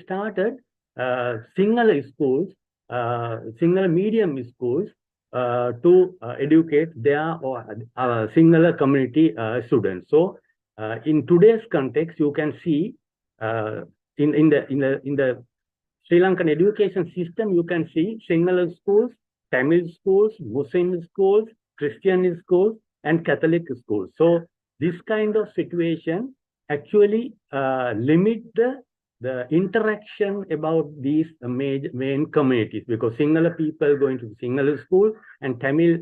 started Sinhala schools, Sinhala medium schools to educate their Sinhala community students. So in today's context, you can see in the Sri Lankan education system, you can see Sinhala schools, Tamil schools, Muslim schools, Christian schools, and Catholic schools. So this kind of situation actually limit the interaction about these main communities, because Sinhala people going to the Sinhala school and Tamil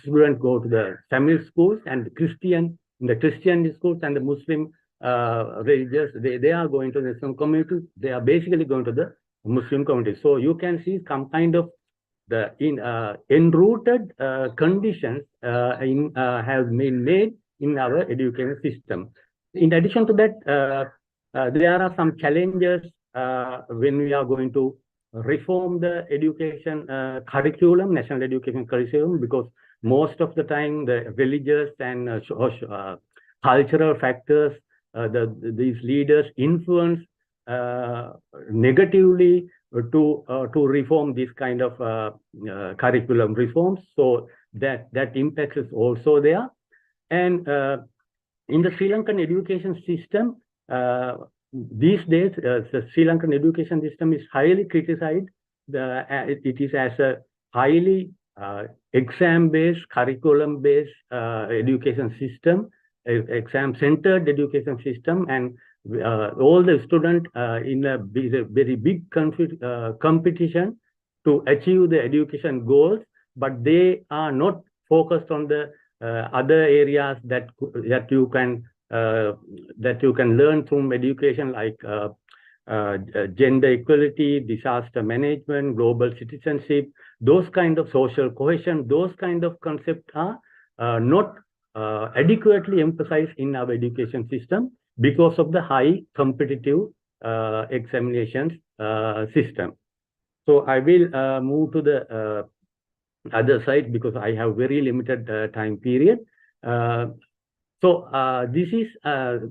students go to the Tamil schools, and the Christian schools and the Muslim religious, they are going to the Muslim community. They are basically going to the Muslim community. So you can see some kind of the enrooted conditions have been made in our education system. In addition to that, there are some challenges when we are going to reform the education curriculum, national education curriculum, because most of the time the religious and cultural factors, these leaders influence negatively to reform this kind of curriculum reforms. So that impact is also there. And in the Sri Lankan education system, these days, the Sri Lankan education system is highly criticized. It is as a highly exam-based, curriculum-based education system, exam-centered education system, and all the students in a very big competition to achieve the education goals, but they are not focused on the other areas that you can learn from education, like gender equality, disaster management, global citizenship. Those kind of social cohesion, those kind of concepts are not adequately emphasized in our education system because of the high competitive examinations system. So I will move to the other side because I have very limited time period. This is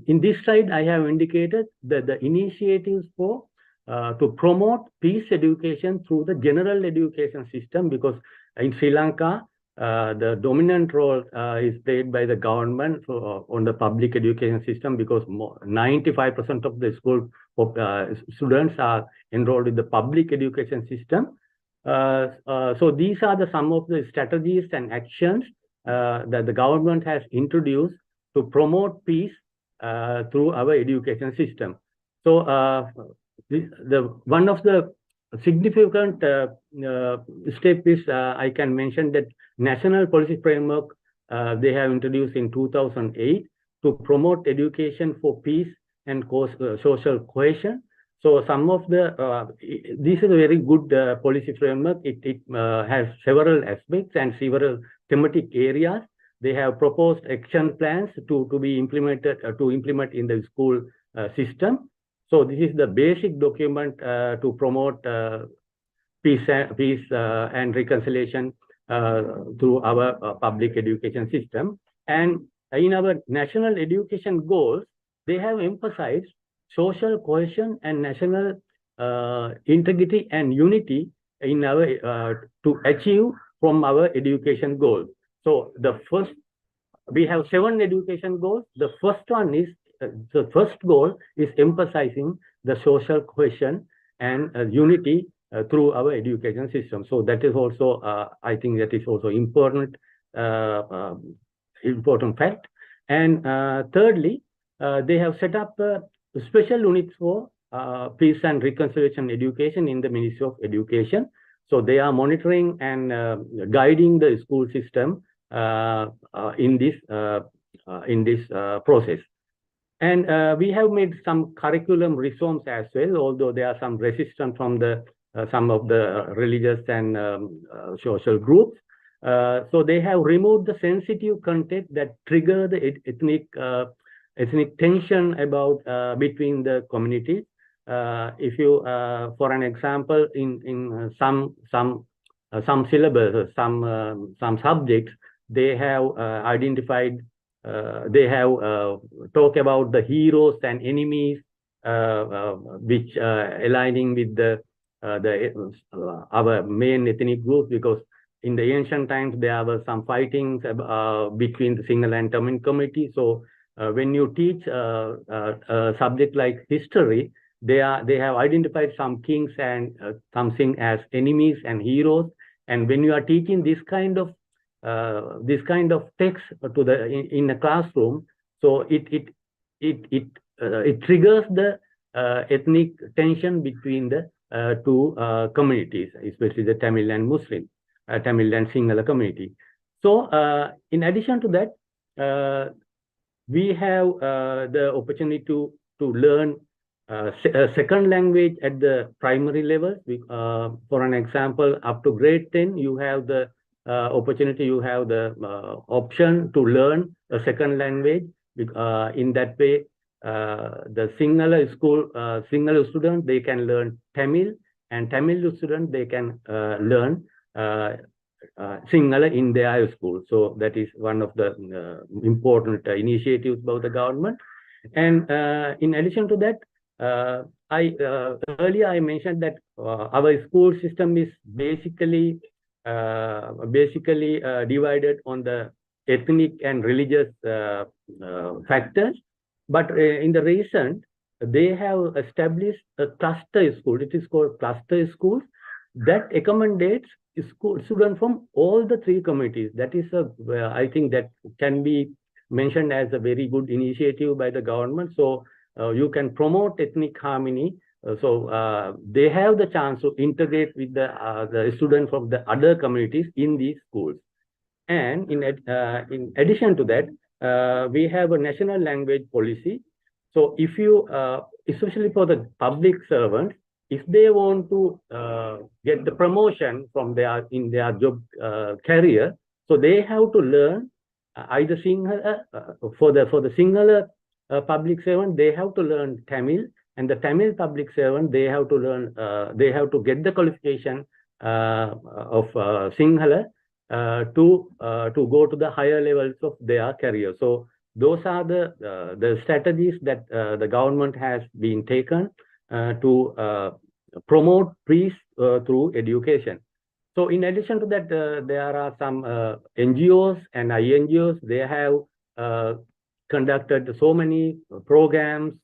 in this slide I have indicated the initiatives for to promote peace education through the general education system, because in Sri Lanka the dominant role is played by the government on the public education system, because 95% of the school students are enrolled in the public education system. So these are some of the strategies and actions that the government has introduced to promote peace through our education system. So one of the significant step is I can mention that national policy framework they have introduced in 2008 to promote education for peace and social cohesion. So some of the this is a very good policy framework. It has several aspects and several thematic areas. They have proposed action plans to be implemented to implement in the school system. So this is the basic document to promote peace and reconciliation through our public education system. And in our national education goals, they have emphasized social cohesion and national integrity and unity in our to achieve from our education goals. So we have 7 education goals. The first one is the first goal is emphasizing the social cohesion and unity through our education system. So that is also I think that is also important fact. And thirdly, they have set up special units for peace and reconciliation education in the Ministry of Education. So they are monitoring and guiding the school system in this process. And we have made some curriculum reforms as well, although there are some resistance from some of the religious and social groups. So they have removed the sensitive content that trigger the ethnic tension about between the communities. If you, for an example, in some syllabus, some subjects, they have identified, they have talked about the heroes and enemies, which aligning with our main ethnic groups, because in the ancient times there were some fightings between the Sinhala and Tamil community. So when you teach a subject like history, they have identified some kings and something as enemies and heroes. And when you are teaching this kind of text to in a classroom, so it triggers the ethnic tension between the two communities, especially the Tamil and Muslim, Tamil and Sinhala community. So in addition to that, we have the opportunity to learn a second language at the primary level. For an example, up to grade 10, you have the opportunity, you have the option to learn a second language. In that way, the Sinhala student, they can learn Tamil, and Tamil student, they can learn Sinhala in their school. So that is one of the important initiatives by the government. And in addition to that, earlier I mentioned that our school system is basically divided on the ethnic and religious factors. But in the recent, they have established a cluster school. It is called cluster schools that accommodates students from all the three communities. That is I think that can be mentioned as a very good initiative by the government. So you can promote ethnic harmony. They have the chance to integrate with the students from the other communities in these schools. And in addition to that, we have a national language policy. So if you, especially for the public servants, if they want to get the promotion from in their job career, so they have to learn either Sinhala, for the Sinhala public servant, they have to learn Tamil, and the Tamil public servant, they have to learn, they have to get the qualification of Sinhala to go to the higher levels of their career. So those are the strategies that the government has been taken to promote peace through education. So in addition to that, there are some NGOs and INGOs. They have conducted so many programs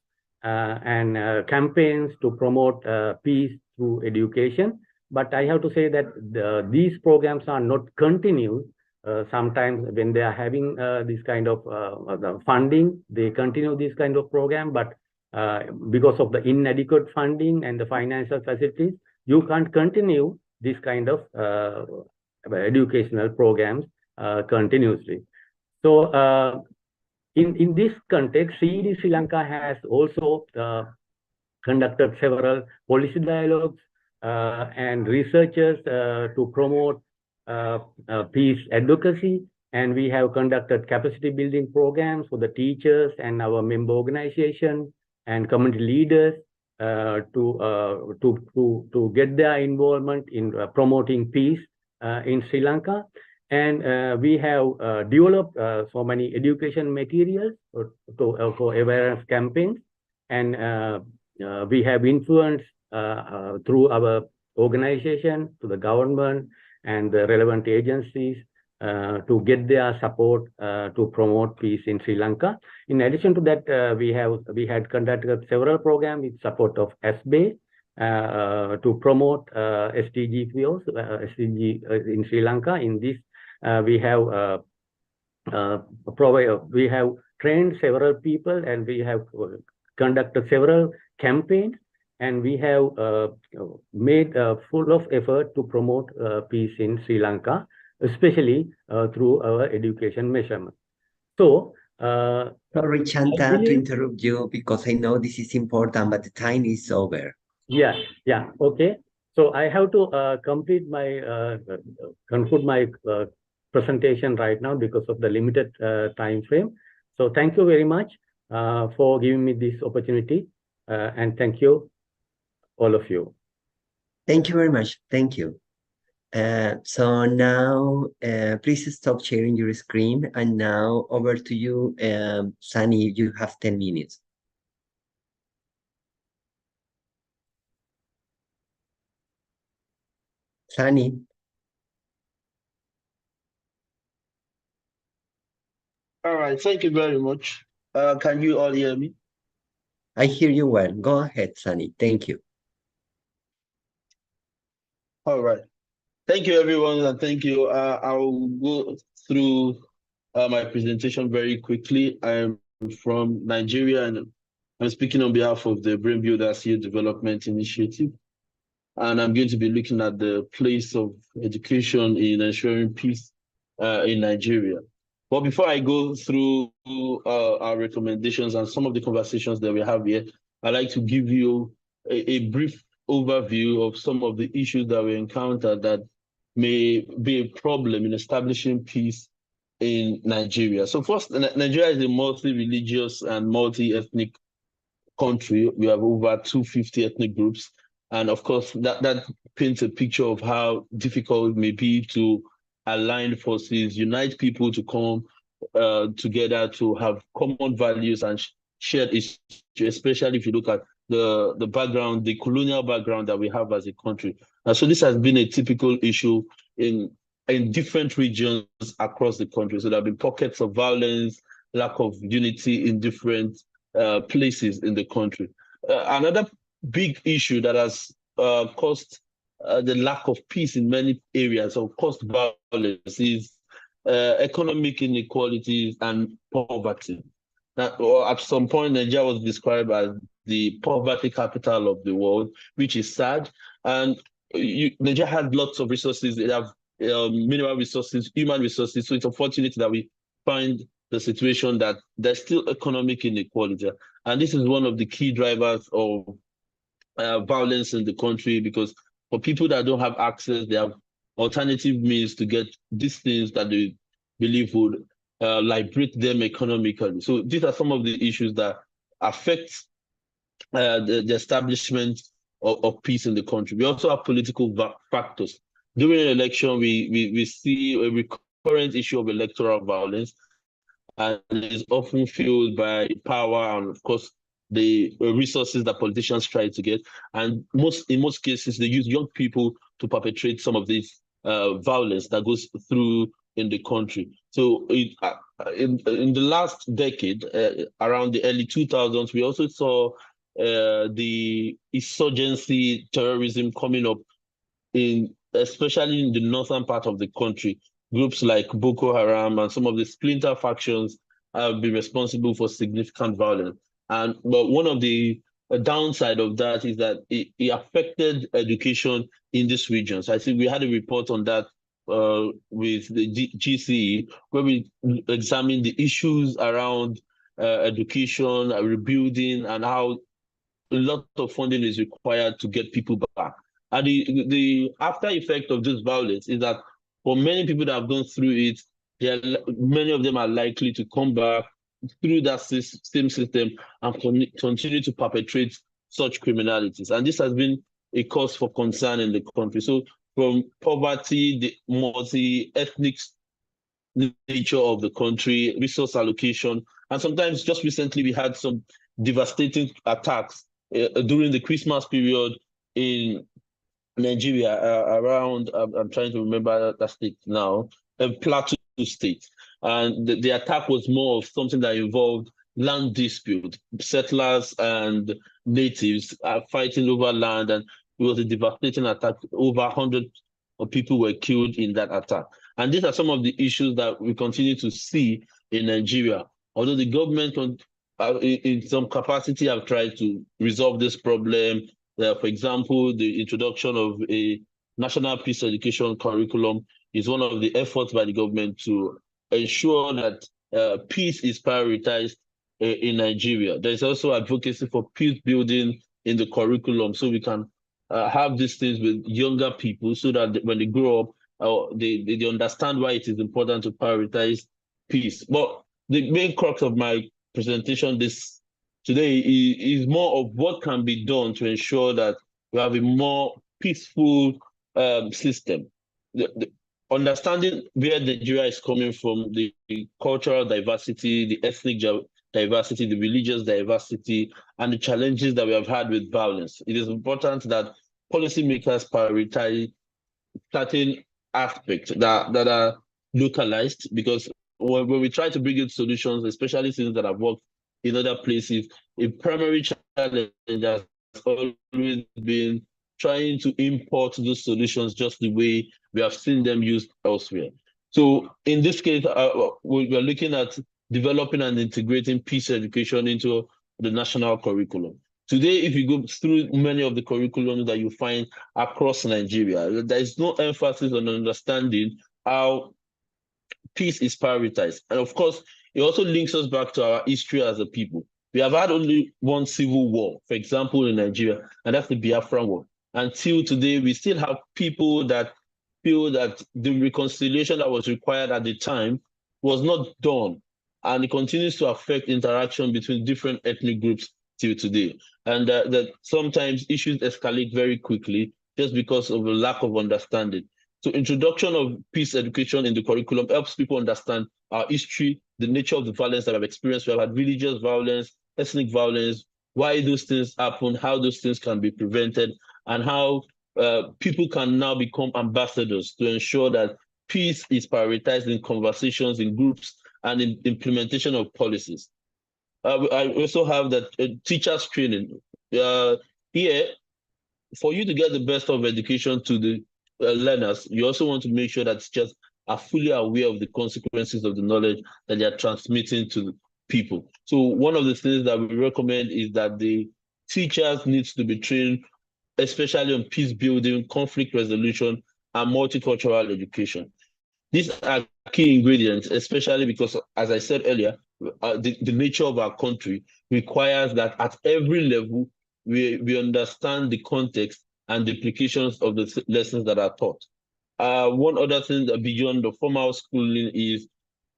and campaigns to promote peace through education. But I have to say that these programs are not continued. Sometimes when they are having this kind of funding, they continue this kind of program. But because of the inadequate funding and the financial facilities, you can't continue this kind of educational programs continuously. So in this context, CED Sri Lanka has also conducted several policy dialogues and researchers to promote peace advocacy. And we have conducted capacity building programs for the teachers and our member organization and community leaders to get their involvement in promoting peace in Sri Lanka. And we have developed so many education materials for awareness campaigns. And we have influenced through our organization to the government and the relevant agencies to get their support to promote peace in Sri Lanka. In addition to that, we had conducted several programs with support of SBA to promote SDG fields, SDG in Sri Lanka. In this, we have trained several people, and we have conducted several campaigns, and we have made full of effort to promote peace in Sri Lanka, especially through our education measurement. So, sorry, Chanta, to interrupt you because I know this is important, but the time is over. Yeah, okay. So I have to conclude my presentation right now because of the limited time frame. So thank you very much for giving me this opportunity, and thank you, all of you. Thank you very much. Thank you. So now, please stop sharing your screen. And now over to you, Sunny, you have 10 minutes. Sunny. All right, thank you very much. Can you all hear me? I hear you well. Go ahead, Sunny. Thank you. All right. Thank you, everyone, and thank you. I'll go through my presentation very quickly. I'm from Nigeria, and I'm speaking on behalf of the Brain Builders Youth Development Initiative. And I'm going to be looking at the place of education in ensuring peace in Nigeria. But before I go through our recommendations and some of the conversations that we have here, I'd like to give you a brief overview of some of the issues that we encounter that may be a problem in establishing peace in Nigeria. So first, Nigeria is a multi-religious and multi-ethnic country. We have over 250 ethnic groups. And of course, that paints a picture of how difficult it may be to align forces, unite people to come together to have common values and shared issues, especially if you look at the background, the colonial background that we have as a country. And so this has been a typical issue in different regions across the country. So there have been pockets of violence, lack of unity in different places in the country. Another big issue that has caused the lack of peace in many areas of cost violence is economic inequalities and poverty. That, or at some point, Nigeria was described as the poverty capital of the world, which is sad. And Nigeria had lots of resources. They have mineral resources, human resources. So it's unfortunate that we find the situation that there's still economic inequality. And this is one of the key drivers of violence in the country, because for people that don't have access, they have alternative means to get these things that they believe would liberate them economically. So these are some of the issues that affect the establishment of peace in the country. We also have political factors. During an election, we see a recurrent issue of electoral violence, and it is often fueled by power and, of course, the resources that politicians try to get. And in most cases, they use young people to perpetrate some of this violence that goes through in the country. So in the last decade, around the early 2000s, we also saw the insurgency terrorism coming up, especially in the northern part of the country. Groups like Boko Haram and some of the splinter factions have been responsible for significant violence. But one of the downside of that is that it affected education in these regions. I think we had a report on that with the GCE, where we examined the issues around education, rebuilding, and how a lot of funding is required to get people back. And the after effect of this violence is that for many people that have gone through it, many of them are likely to come back through that same system and continue to perpetrate such criminalities. And this has been a cause for concern in the country. So from poverty, the multi-ethnic nature of the country, resource allocation, and sometimes just recently we had some devastating attacks during the Christmas period in Nigeria, around, I'm trying to remember that state now, Plateau State. And the attack was more of something that involved land dispute, settlers and natives are fighting over land, and it was a devastating attack. Over 100 of people were killed in that attack. And these are some of the issues that we continue to see in Nigeria. Although the government, in some capacity, have tried to resolve this problem. For example, the introduction of a national peace education curriculum is one of the efforts by the government to ensure that peace is prioritized in Nigeria. There's also advocacy for peace building in the curriculum, so we can have these things with younger people, so that when they grow up, they understand why it is important to prioritize peace. But the main crux of my presentation today is more of what can be done to ensure that we have a more peaceful system. The understanding where Nigeria is coming from, the cultural diversity, the ethnic diversity, the religious diversity, and the challenges that we have had with violence. It is important that policymakers prioritize certain aspects that are localized, because when we try to bring in solutions, especially things that have worked in other places, a primary challenge has always been trying to import those solutions just the way we have seen them used elsewhere. So in this case, we're looking at developing and integrating peace education into the national curriculum. Today, if you go through many of the curriculums that you find across Nigeria, there is no emphasis on understanding how peace is prioritized. And of course, it also links us back to our history as a people. We have had only one civil war, for example, in Nigeria, and that's the Biafran War. Until today, we still have people that feel that the reconciliation that was required at the time was not done, and it continues to affect interaction between different ethnic groups till today. And that sometimes issues escalate very quickly just because of a lack of understanding. So introduction of peace education in the curriculum helps people understand our history, the nature of the violence that I've experienced. We have had religious violence, ethnic violence, why those things happen, how those things can be prevented, and how people can now become ambassadors to ensure that peace is prioritized in conversations, in groups, and in implementation of policies. I also have that teachers training. Here, for you to get the best of education to the learners, you also want to make sure that teachers are fully aware of the consequences of the knowledge that they are transmitting to people. So one of the things that we recommend is that the teachers needs to be trained, especially on peace building, conflict resolution, and multicultural education. These are key ingredients, especially because, as I said earlier, the nature of our country requires that at every level, we understand the context and the implications of the lessons that are taught. One other thing that beyond the formal schooling is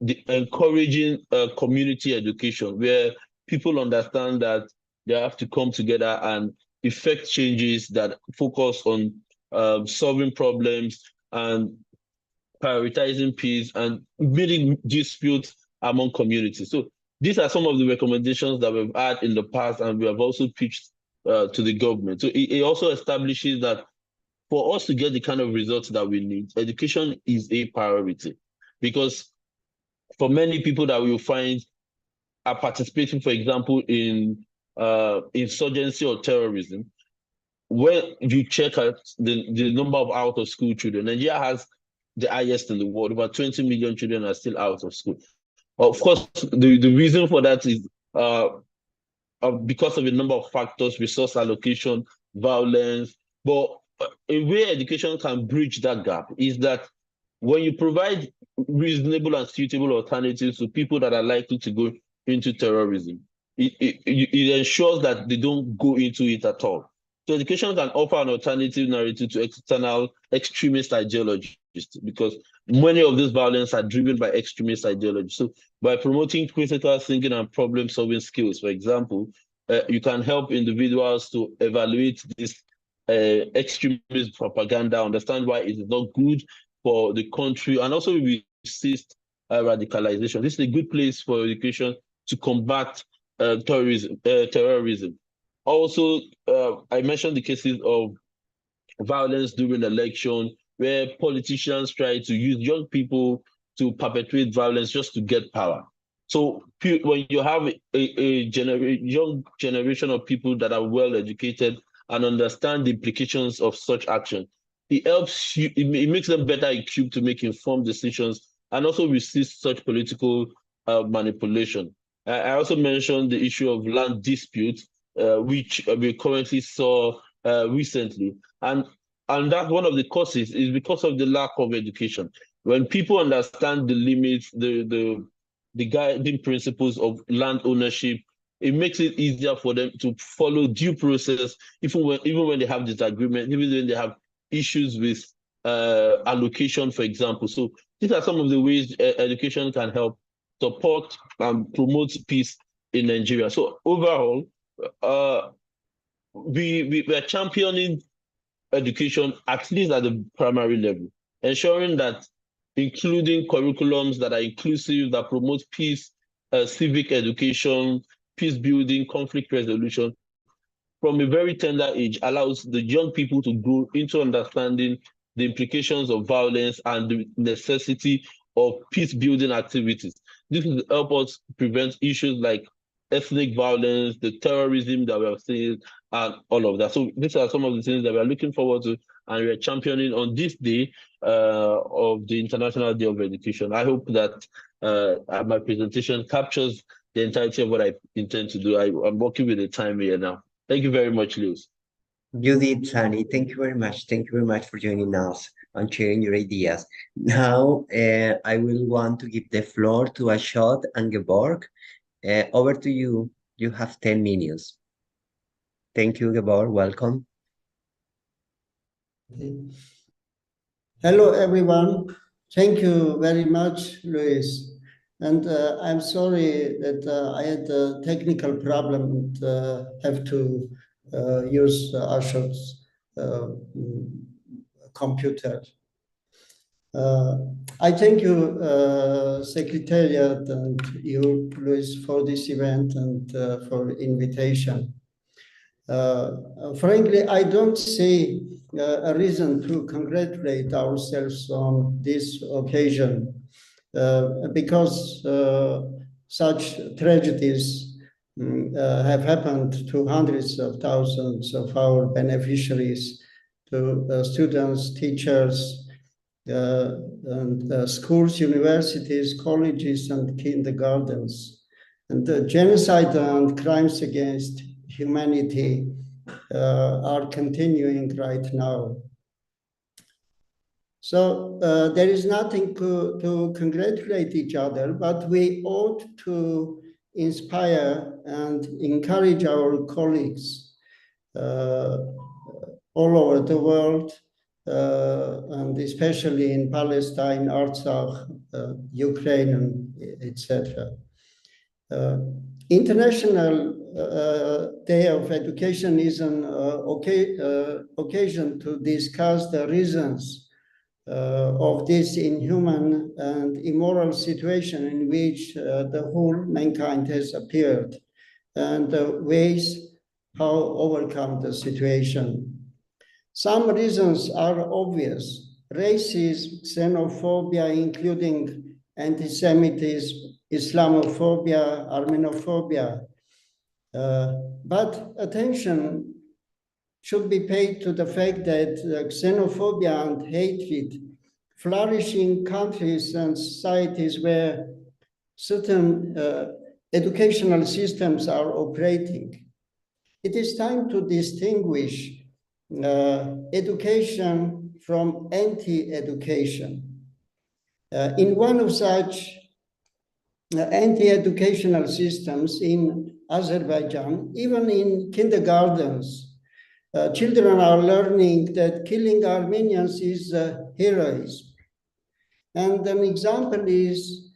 the encouraging community education, where people understand that they have to come together and effect changes that focus on solving problems and prioritizing peace and meeting disputes among communities. So these are some of the recommendations that we've had in the past, and we have also pitched to the government. So it also establishes that for us to get the kind of results that we need, education is a priority, because for many people that we will find are participating, for example, in insurgency or terrorism, when you check out the number of out of school children, Nigeria has the highest in the world. About 20 million children are still out of school. Of course, the reason for that is because of a number of factors: resource allocation, violence. But a way education can bridge that gap is that when you provide reasonable and suitable alternatives to people that are likely to go into terrorism, it ensures that they don't go into it at all. So education can offer an alternative narrative to external extremist ideologies, because many of these violence are driven by extremist ideology. So by promoting critical thinking and problem-solving skills, for example, you can help individuals to evaluate this extremist propaganda, understand why it is not good for the country, and also resist radicalization. This is a good place for education to combat terrorism. Also, I mentioned the cases of violence during election, where politicians try to use young people to perpetuate violence just to get power. So when you have a young generation of people that are well educated and understand the implications of such action, it helps you, it makes them better equipped to make informed decisions and also resist such political manipulation. I also mentioned the issue of land disputes, which we currently saw recently. And that's one of the causes is because of the lack of education. When people understand the limits, the guiding principles of land ownership, it makes it easier for them to follow due process, even when they have disagreement, even when they have issues with allocation, for example. So these are some of the ways education can help support and promote peace in Nigeria. So overall, we are championing education, at least at the primary level, ensuring that including curriculums that are inclusive, that promote peace, civic education, peace building, conflict resolution, from a very tender age, allows the young people to grow into understanding the implications of violence and the necessity of peace building activities. This will help us prevent issues like ethnic violence, the terrorism that we have seen, and all of that. So these are some of the things that we are looking forward to, and we are championing on this day of the International Day of Education. I hope that my presentation captures the entirety of what I intend to do. I'm working with the time here now. Thank you very much, Lewis. You did, Sunny. Thank you very much. Thank you very much for joining us and sharing your ideas. Now, I will want to give the floor to Ashot and Geborg. Over to you. You have 10 minutes. Thank you, Geborg. Welcome. Hello, everyone. Thank you very much, Luis. And I'm sorry that I had a technical problem and have to use Ashot's computer. I thank you, Secretariat, and you, Luis, for this event and for invitation. Frankly, I don't see a reason to congratulate ourselves on this occasion because such tragedies have happened to hundreds of thousands of our beneficiaries, to students, teachers, and schools, universities, colleges, and kindergartens. And the genocide and crimes against humanity are continuing right now. So there is nothing to congratulate each other, but we ought to inspire and encourage our colleagues all over the world, and especially in Palestine, Artsakh, Ukraine, etc. International Day of Education is an occasion to discuss the reasons of this inhuman and immoral situation in which the whole mankind has appeared, and ways how overcome the situation. Some reasons are obvious: racism, xenophobia, including anti-Semitism, Islamophobia, Armenophobia. But attention should be paid to the fact that xenophobia and hatred flourish in countries and societies where certain educational systems are operating. It is time to distinguish education from anti-education. In one of such anti-educational systems in Azerbaijan, even in kindergartens, children are learning that killing Armenians is heroism. And an example is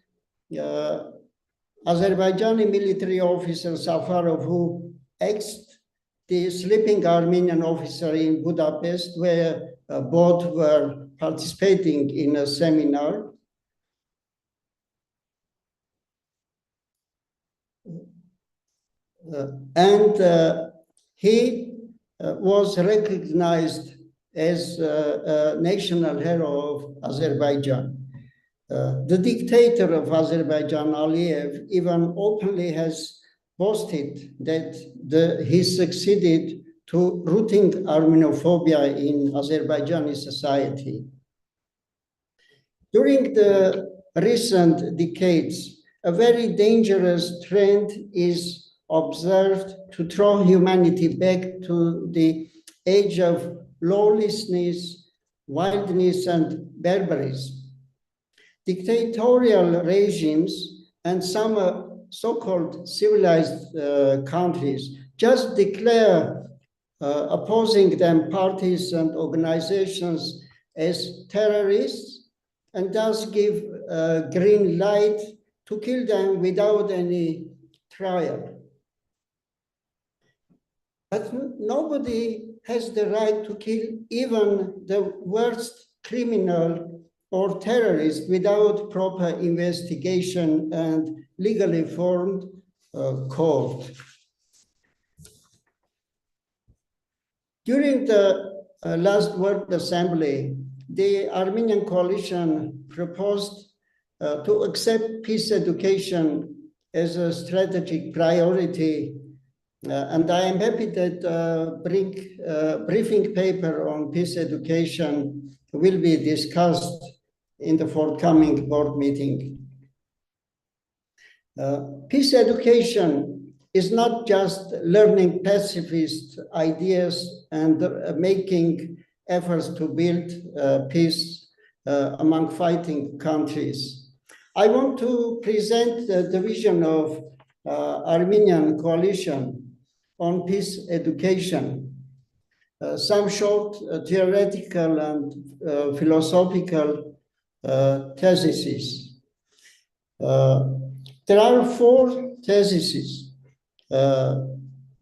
Azerbaijani military officer Safarov, who axed the sleeping Armenian officer in Budapest, where both were participating in a seminar. He was recognized as a national hero of Azerbaijan. The dictator of Azerbaijan, Aliyev, even openly has boasted that he succeeded to rooting Armenophobia in Azerbaijani society. During the recent decades, a very dangerous trend is observed to throw humanity back to the age of lawlessness, wildness, and barbarism. Dictatorial regimes and some so-called civilized countries just declare opposing them parties and organizations as terrorists, and thus give green light to kill them without any trial. But nobody has the right to kill even the worst criminal or terrorist without proper investigation and legally formed court. During the last World Assembly, the Armenian coalition proposed to accept peace education as a strategic priority. And I am happy that briefing paper on peace education will be discussed in the forthcoming board meeting. Peace education is not just learning pacifist ideas and making efforts to build peace among fighting countries. I want to present the vision of Armenian coalition on peace education. Some short theoretical and philosophical theses. There are 4 theses.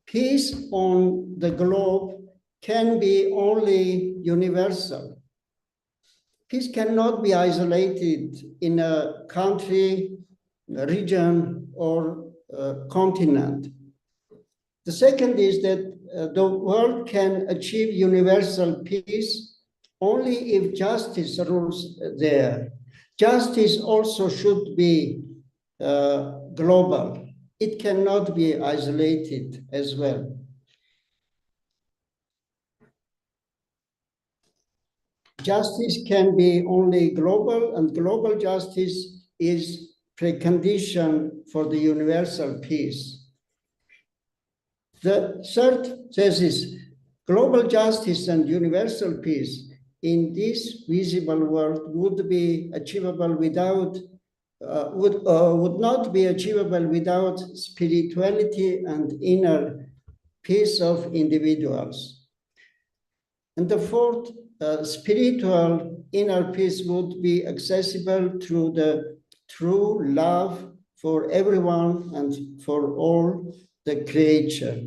Peace on the globe can be only universal. Peace cannot be isolated in a country, a region, or a continent. The second is that the world can achieve universal peace only if justice rules there. Justice also should be global. it cannot be isolated as well. Justice can be only global, and global justice is precondition for the universal peace. The third thesis, global justice and universal peace in this visible world would be achievable without, would not be achievable without spirituality and inner peace of individuals. And the fourth, spiritual inner peace would be accessible through the true love for everyone and for all the creature.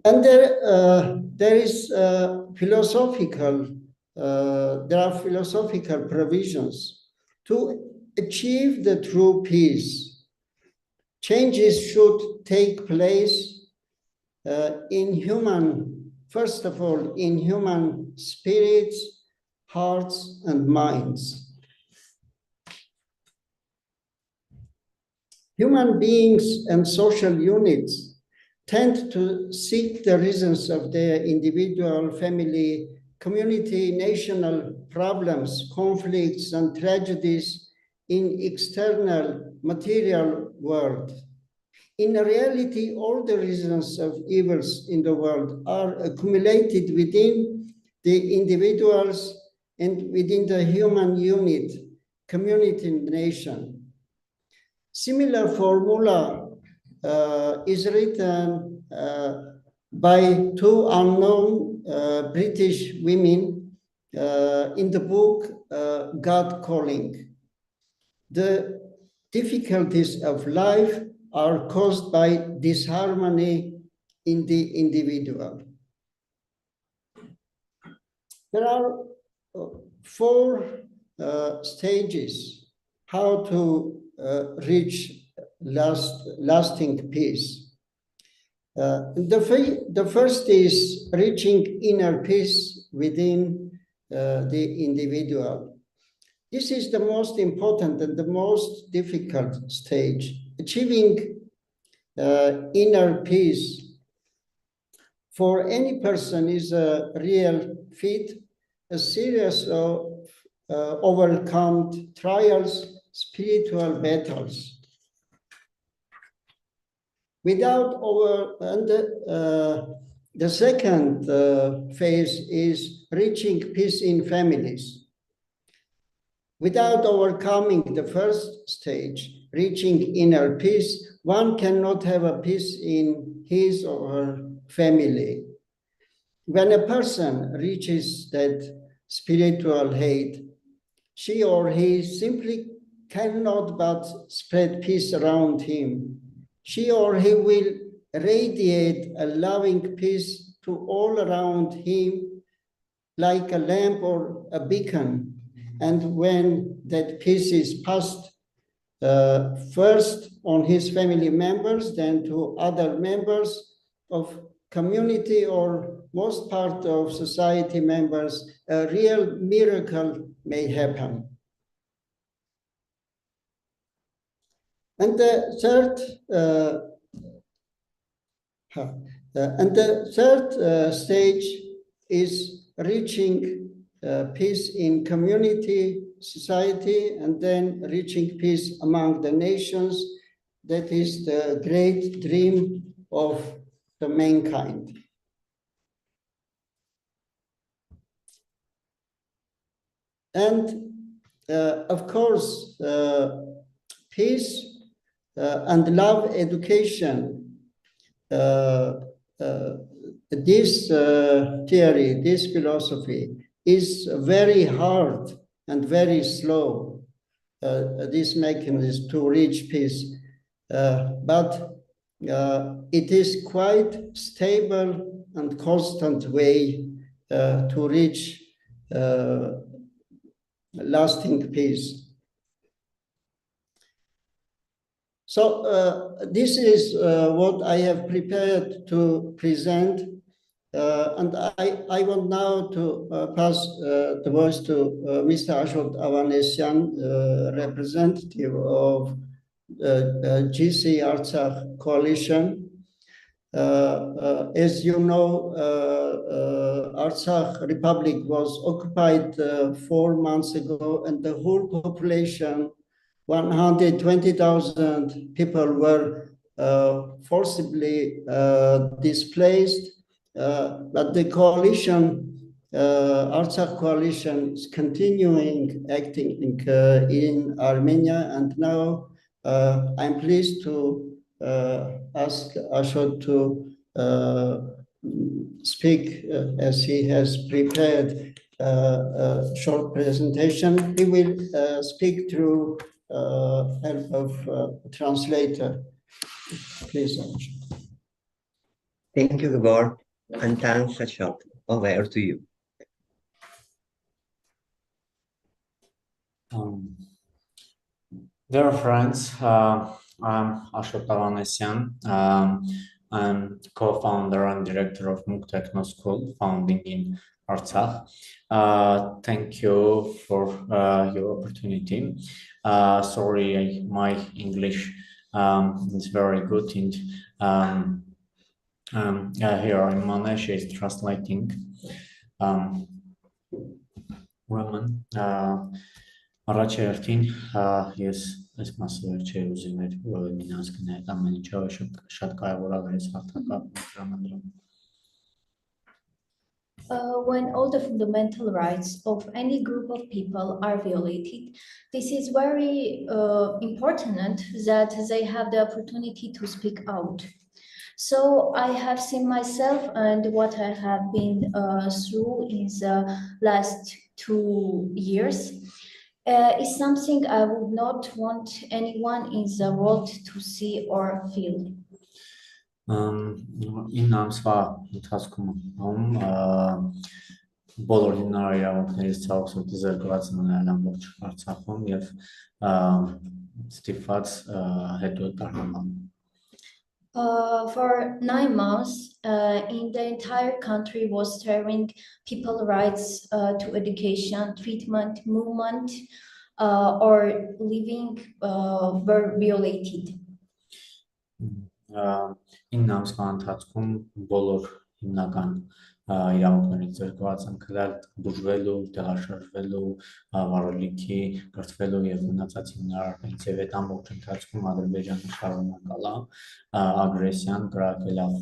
And there is philosophical, there are philosophical provisions to achieve the true peace. Changes should take place in human, first of all, in human spirits, hearts, and minds. Human beings and social units tend to seek the reasons of their individual, family, community, national problems, conflicts, and tragedies in external material world. In reality, all the reasons of evils in the world are accumulated within the individuals and within the human unit, community, and nation. Similar formula is written by two unknown British women in the book God Calling. The difficulties of life are caused by disharmony in the individual. There are four stages how to reach lasting peace. The first is reaching inner peace within the individual. This is the most important and the most difficult stage. Achieving inner peace for any person is a real feat, a series of overcome trials, spiritual battles. Without the second phase is reaching peace in families. Without overcoming the first stage, reaching inner peace, one cannot have a peace in his or her family. When a person reaches that spiritual height, she or he simply cannot but spread peace around him. She or he will radiate a loving peace to all around him like a lamp or a beacon. And when that peace is passed first on his family members, then to other members of community or most part of society members, a real miracle may happen. And the third stage is reaching peace in community, society, and then reaching peace among the nations. That is the great dream of the mankind. And of course, peace and love education, this theory, this philosophy is very hard and very slow, this mechanism to reach peace. But it is quite stable and constant way to reach lasting peace. So this is what I have prepared to present. And I want now to pass the voice to Mr. Ashok Avanesyan, representative of GC Artsakh coalition. As you know, Artsakh Republic was occupied 4 months ago, and the whole population, 120,000 people, were forcibly displaced. But the coalition, Artsakh coalition, is continuing acting in Armenia, and now I'm pleased to ask Ashok to speak as he has prepared a short presentation. He will speak through help of translator. Please, Ashok. Thank you, Gabor, and thanks, Ashok. Over to you. Dear friends, I'm Ashok Avanesyan. I'm co-founder and director of MOOC Techno School, founding in Artsakh. Thank you for your opportunity. Sorry, my English is very good, and here in Manesh is translating Roman. Առաջերտին ես այս մասը չէի ուզում մինաս գնել ամեն ինչը շատ կարևոր է այս հաղթակապ տրամադրում When all the fundamental rights of any group of people are violated, this is very important that they have the opportunity to speak out. So I have seen myself, and what I have been through in the last 2 years is something I would not want anyone in the world to see or feel. In ամսվա ընթացքում բոլոր հիմնարար իրավունքներից ցավոքսոտի զրկված են ամբողջ Արցախում եւ ստիպված հետո տարհանան For 9 months, in the entire country was staring people's rights to education, treatment, movement, or living were violated. 9 ամսվա ընթացքում բոլոր հիմնական իրավունքներից զրկված են քրալ բուժվելու, տեղաշարժվելու, վարելիքի, կրթվելու եւ մնացած հիմնարարներից եւ այդ ամբողջ ընթացքում Ադրբեջանը շարունակալ է ագրեսիան կրակելով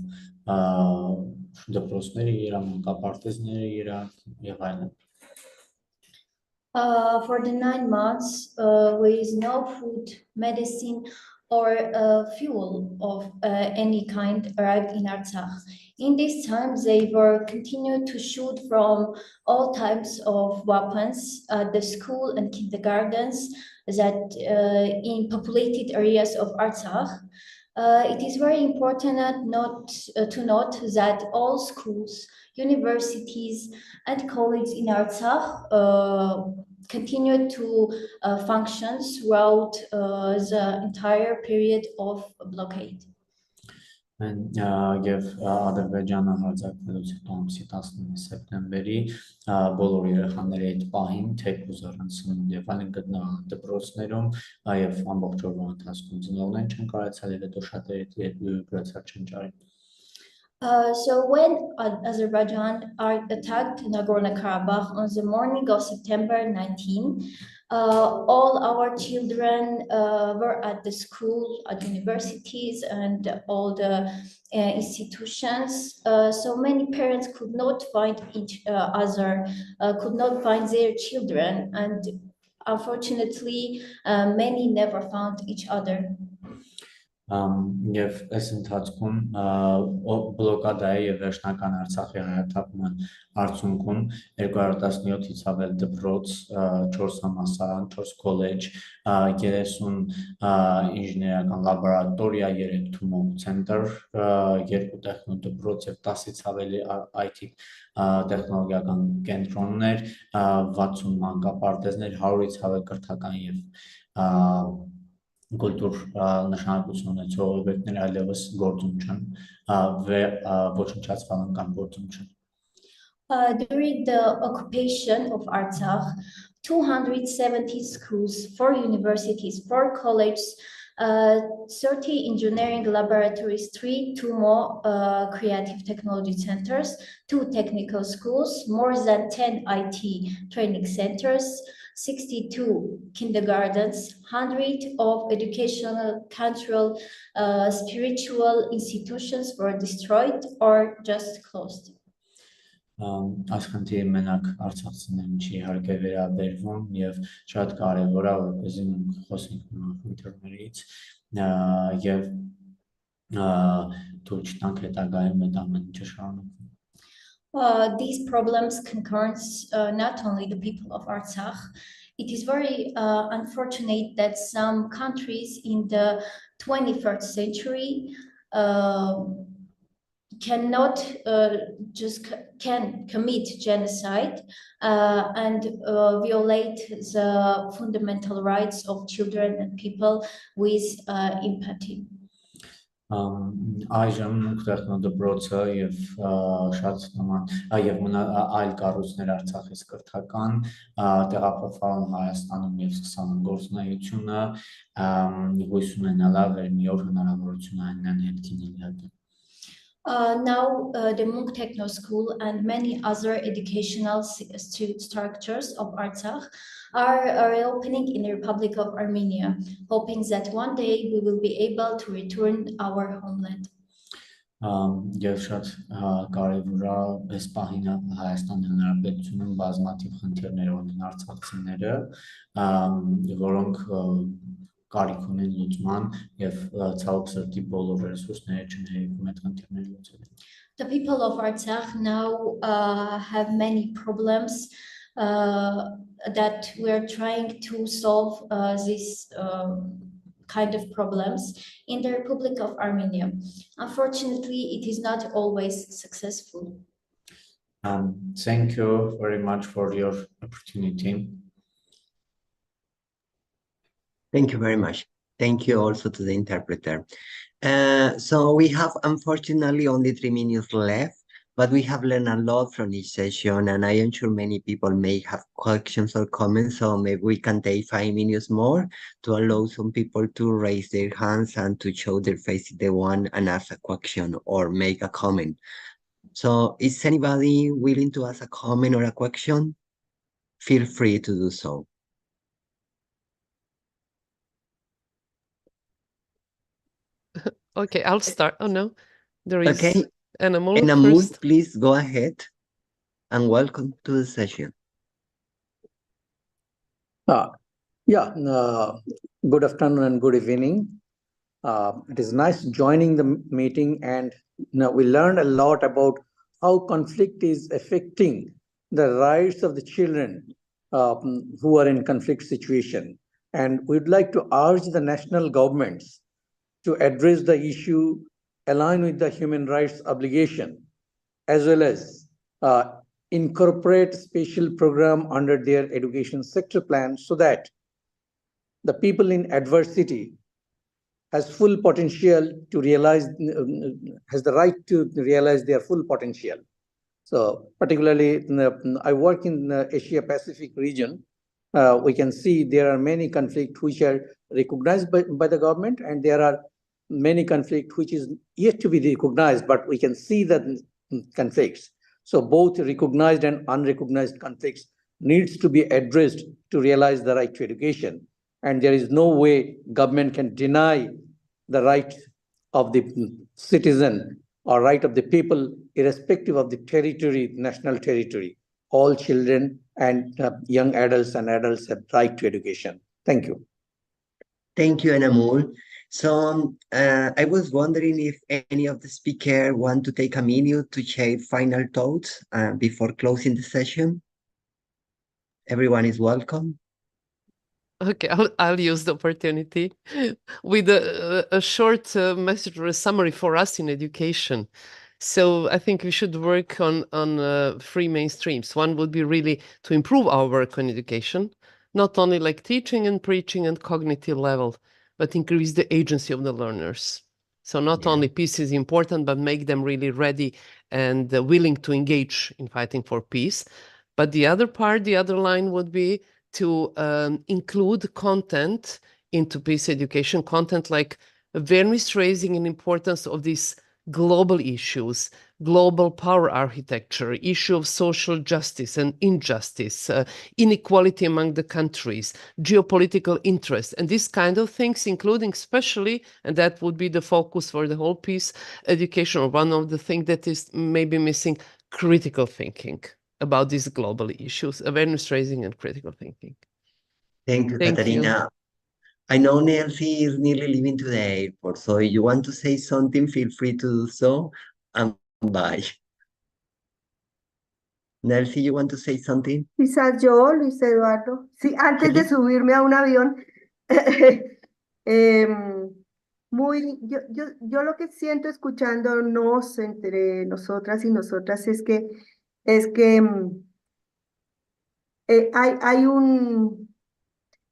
դպրոցների իրա, մանկապարտեզների իրա եւ այլն For the 9 months, with no food, medicine, or fuel of any kind arrived in Artsakh. In this time, they were continued to shoot from all types of weapons at the school and kindergartens that in populated areas of Artsakh. It is very important to note that all schools, universities, and colleges in Artsakh continued to function throughout the entire period of blockade. Եվ Ադրբեջանը հարձակվելուց հետո ամսի 19 սեպտեմբերի բոլոր երեխաների այդ պահին թեկուզ առանց սնունդ եւ այլն գտնվան դպրոցներում եւ ամբողջ օրվա ընթացքում ծնողներն չեն կարողացել եւ հետո շատերի հետ գրացած չեն ճարել So when Azerbaijan attacked Nagorno-Karabakh on the morning of September 19, all our children were at the school, at universities, and all the institutions. So many parents could not find each other, could not find their children, and unfortunately, many never found each other. Եվ այս ընթացքում բլոկադայի եւ վերջնական Արցախի հայաթափման արդյունքում 217-ից ավել դպրոց, 4 համալսարան, 4 քոլեջ, 30 ինժեներական լաբորատորիա, 3 թումո ցենտր, 2 տեխնո դպրոց եւ 10-ից ավելի IT տեխնոլոգիական կենտրոններ, 60 մանկապարտեզներ, 100-ից ավել կրթական եւ Cultur նշանակություն ունեցող օբյեկտներ այլևս գործում չեն, ոչնչացվել են կամ գործում չեն։ During the occupation of Artsakh, 270 schools, 4 universities, 4 colleges, 30 engineering laboratories, 2 more creative technology centers, 2 technical schools, more than 10 IT training centers, 62 kindergartens, 100 of educational, cultural, spiritual institutions were destroyed or just closed. Աշխանտի մենակ արցախցիներին չի իհարկե վերաբերվում եւ շատ կարեւոր է որպեսզի մենք խոսենք խնդիրներից եւ թույլ չտանք հետագայում այդ ամեն ինչը շարունակվի։ These problems concern not only the people of Artsakh. It is very unfortunate that some countries in the 21st century cannot can commit genocide and violate the fundamental rights of children and people with empathy. Այժմ տեխնոդպրոցը եւ շատ նման եւ այլ կառույցներ Արցախից կրթական տեղափոխվան Հայաստանում եւ սկսան գործունեությունը հույս ունենալա որ մի օր հնարավորություն այնան հետ կինելիա։ Now, the Munk Techno School and many other educational structures of Artsakh are reopening in the Republic of Armenia, hoping that one day we will be able to return our homeland. Եվ շատ կարևոր է այս պահին Հայաստանի Հանրապետությունում բազմաթիվ խնդիրներ ունեն արցախցիները, որոնք կարիք ունեն լուծման եւ ցավոք սրտի բոլոր ռեսուրսները չներիքում այդ խնդիրները լուծելու։ The people of Artsakh now have many problems that we are trying to solve this kind of problems in the Republic of Armenia. Unfortunately, it is not always successful. Thank you very much for your opportunity. Thank you very much. Thank you also to the interpreter. So we have unfortunately only 3 minutes left, but we have learned a lot from each session, and I am sure many people may have questions or comments, so maybe we can take 5 minutes more to allow some people to raise their hands and to show their face if they want and ask a question or make a comment. So is anybody willing to ask a comment or a question? Feel free to do so. Okay, I'll start. Oh no, there is Okay, Enamul Enamul, first. please go ahead and welcome to the session. Good afternoon and good evening. It is nice joining the meeting, and we learned a lot about how conflict is affecting the rights of the children who are in conflict situation. And we'd like to urge the national governments to address the issue aligned with the human rights obligation, as well as incorporate special program under their education sector plan so that the people in adversity has full potential to realize, has the right to realize their full potential. So particularly, I work in the Asia Pacific region. We can see there are many conflicts which are recognized by the government, and there are many conflicts which is yet to be recognized, but we can see that conflicts. So both recognized and unrecognized conflicts needs to be addressed to realize the right to education. And there is no way government can deny the right of the citizen or right of the people, irrespective of the territory, national territory. All children and young adults and adults have right to education. Thank you. Thank you, Enamul. So I was wondering if any of the speakers want to take a minute to share final thoughts before closing the session. Everyone is welcome. Okay, I'll use the opportunity with a short message or a summary for us in education. So I think we should work on 3 mainstreams. One would be really to improve our work on education, not only like teaching and preaching and cognitive level, but increase the agency of the learners. So not only peace is important, but make them really ready and willing to engage in fighting for peace. But the other part, the other line would be to include content into peace education content, like awareness raising and importance of these global issues, global power architecture, issue of social justice and injustice, inequality among the countries, geopolitical interest, and these kind of things, including especially, and that would be the focus for the whole peace education, or one of the things that is maybe missing, critical thinking about these global issues, awareness raising and critical thinking. Thank you, Thank you. Katarina. I know Nancy is nearly leaving to the airport, so if you want to say something, feel free to do so, and bye. Nancy, you want to say something? Quizás yo, Luis Eduardo. Sí, antes de Please. subirme a un avión, em, yo lo que siento escuchándonos entre nosotras y nosotras es que hay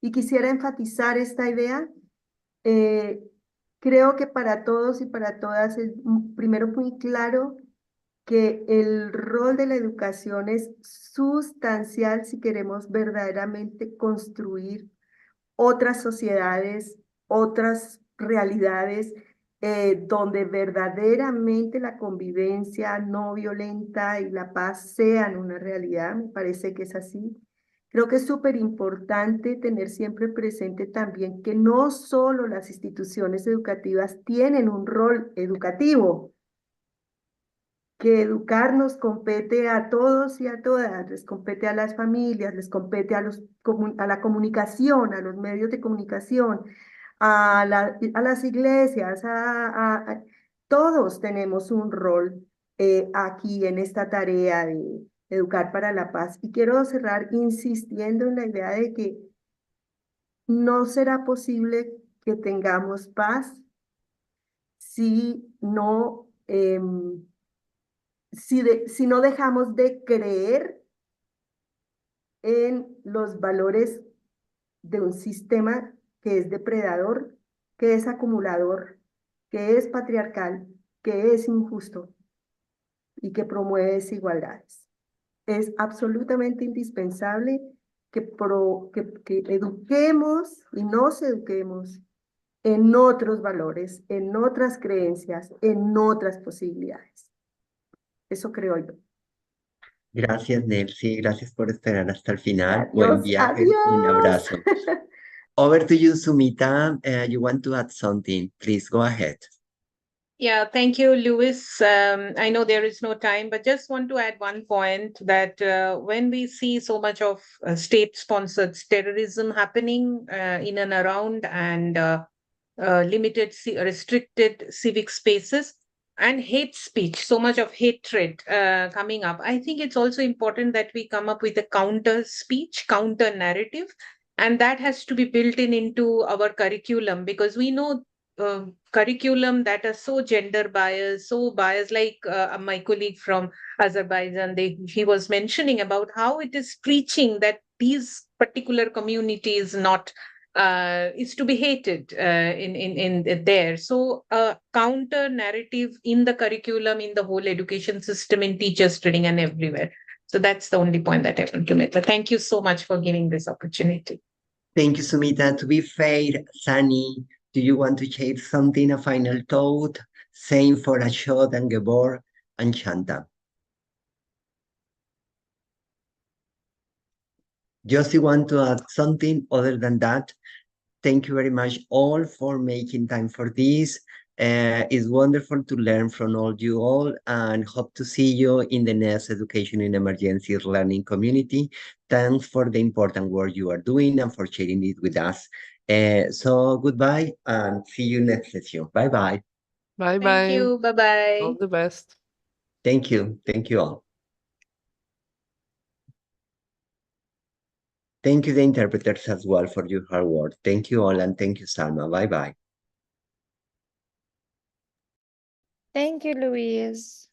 y quisiera enfatizar esta idea, creo que para todos y para todas es primero muy claro que el rol de la educación es sustancial si queremos verdaderamente construir otras sociedades, otras realidades, donde verdaderamente la convivencia no violenta y la paz sean una realidad. Me parece que es así. Creo que es súper importante tener siempre presente también que no solo las instituciones educativas tienen un rol educativo, que educar nos compete a todos y a todas, les compete a las familias, les compete a la comunicación, a los medios de comunicación, a las iglesias, todos tenemos un rol aquí en esta tarea de educar para la paz. Y quiero cerrar insistiendo en la idea de que no será posible que tengamos paz si no si no dejamos de creer en los valores de un sistema que es depredador, que es acumulador, que es patriarcal, que es injusto y que promueve desigualdades. Es absolutamente indispensable que eduquemos y nos eduquemos en otros valores, en otras creencias, en otras posibilidades. Eso creo yo. Gracias, Nancy. Gracias por esperar hasta el final. Buen Adiós, viaje. Un adiós. abrazo. Over to you, Sumita. You want to add something? Please go ahead. Yeah, thank you, Luis. I know there is no time, but just want to add one point that when we see so much of state-sponsored terrorism happening in and around and limited, restricted civic spaces and hate speech, so much of hatred coming up, I think it's also important that we come up with a counter speech, counter narrative, and that has to be built into our curriculum, because we know curriculum that are so gender biased, so biased, like my colleague from Azerbaijan, he was mentioning about how it is preaching that these particular communities not is to be hated in there. So counter narrative in the curriculum, in the whole education system, in teachers training and everywhere. So that's the only point that I want to make. But thank you so much for giving this opportunity. Thank you, Sumita. To be fair, Sunny, do you want to share something, a final thought? Same for Ashod and Gebor and Shanta. Just you want to add something other than that? Thank you very much all for making time for this. It's wonderful to learn from all you all, and hope to see you in the next Education in Emergencies Learning community. Thanks for the important work you are doing and for sharing it with us. So goodbye and see you next session. Bye-bye. Bye-bye. Thank you. Bye-bye. All the best. Thank you. Thank you all. Thank you, the interpreters, as well, for your hard work. Thank you all, and thank you, Salma. Bye-bye. Thank you, Luis.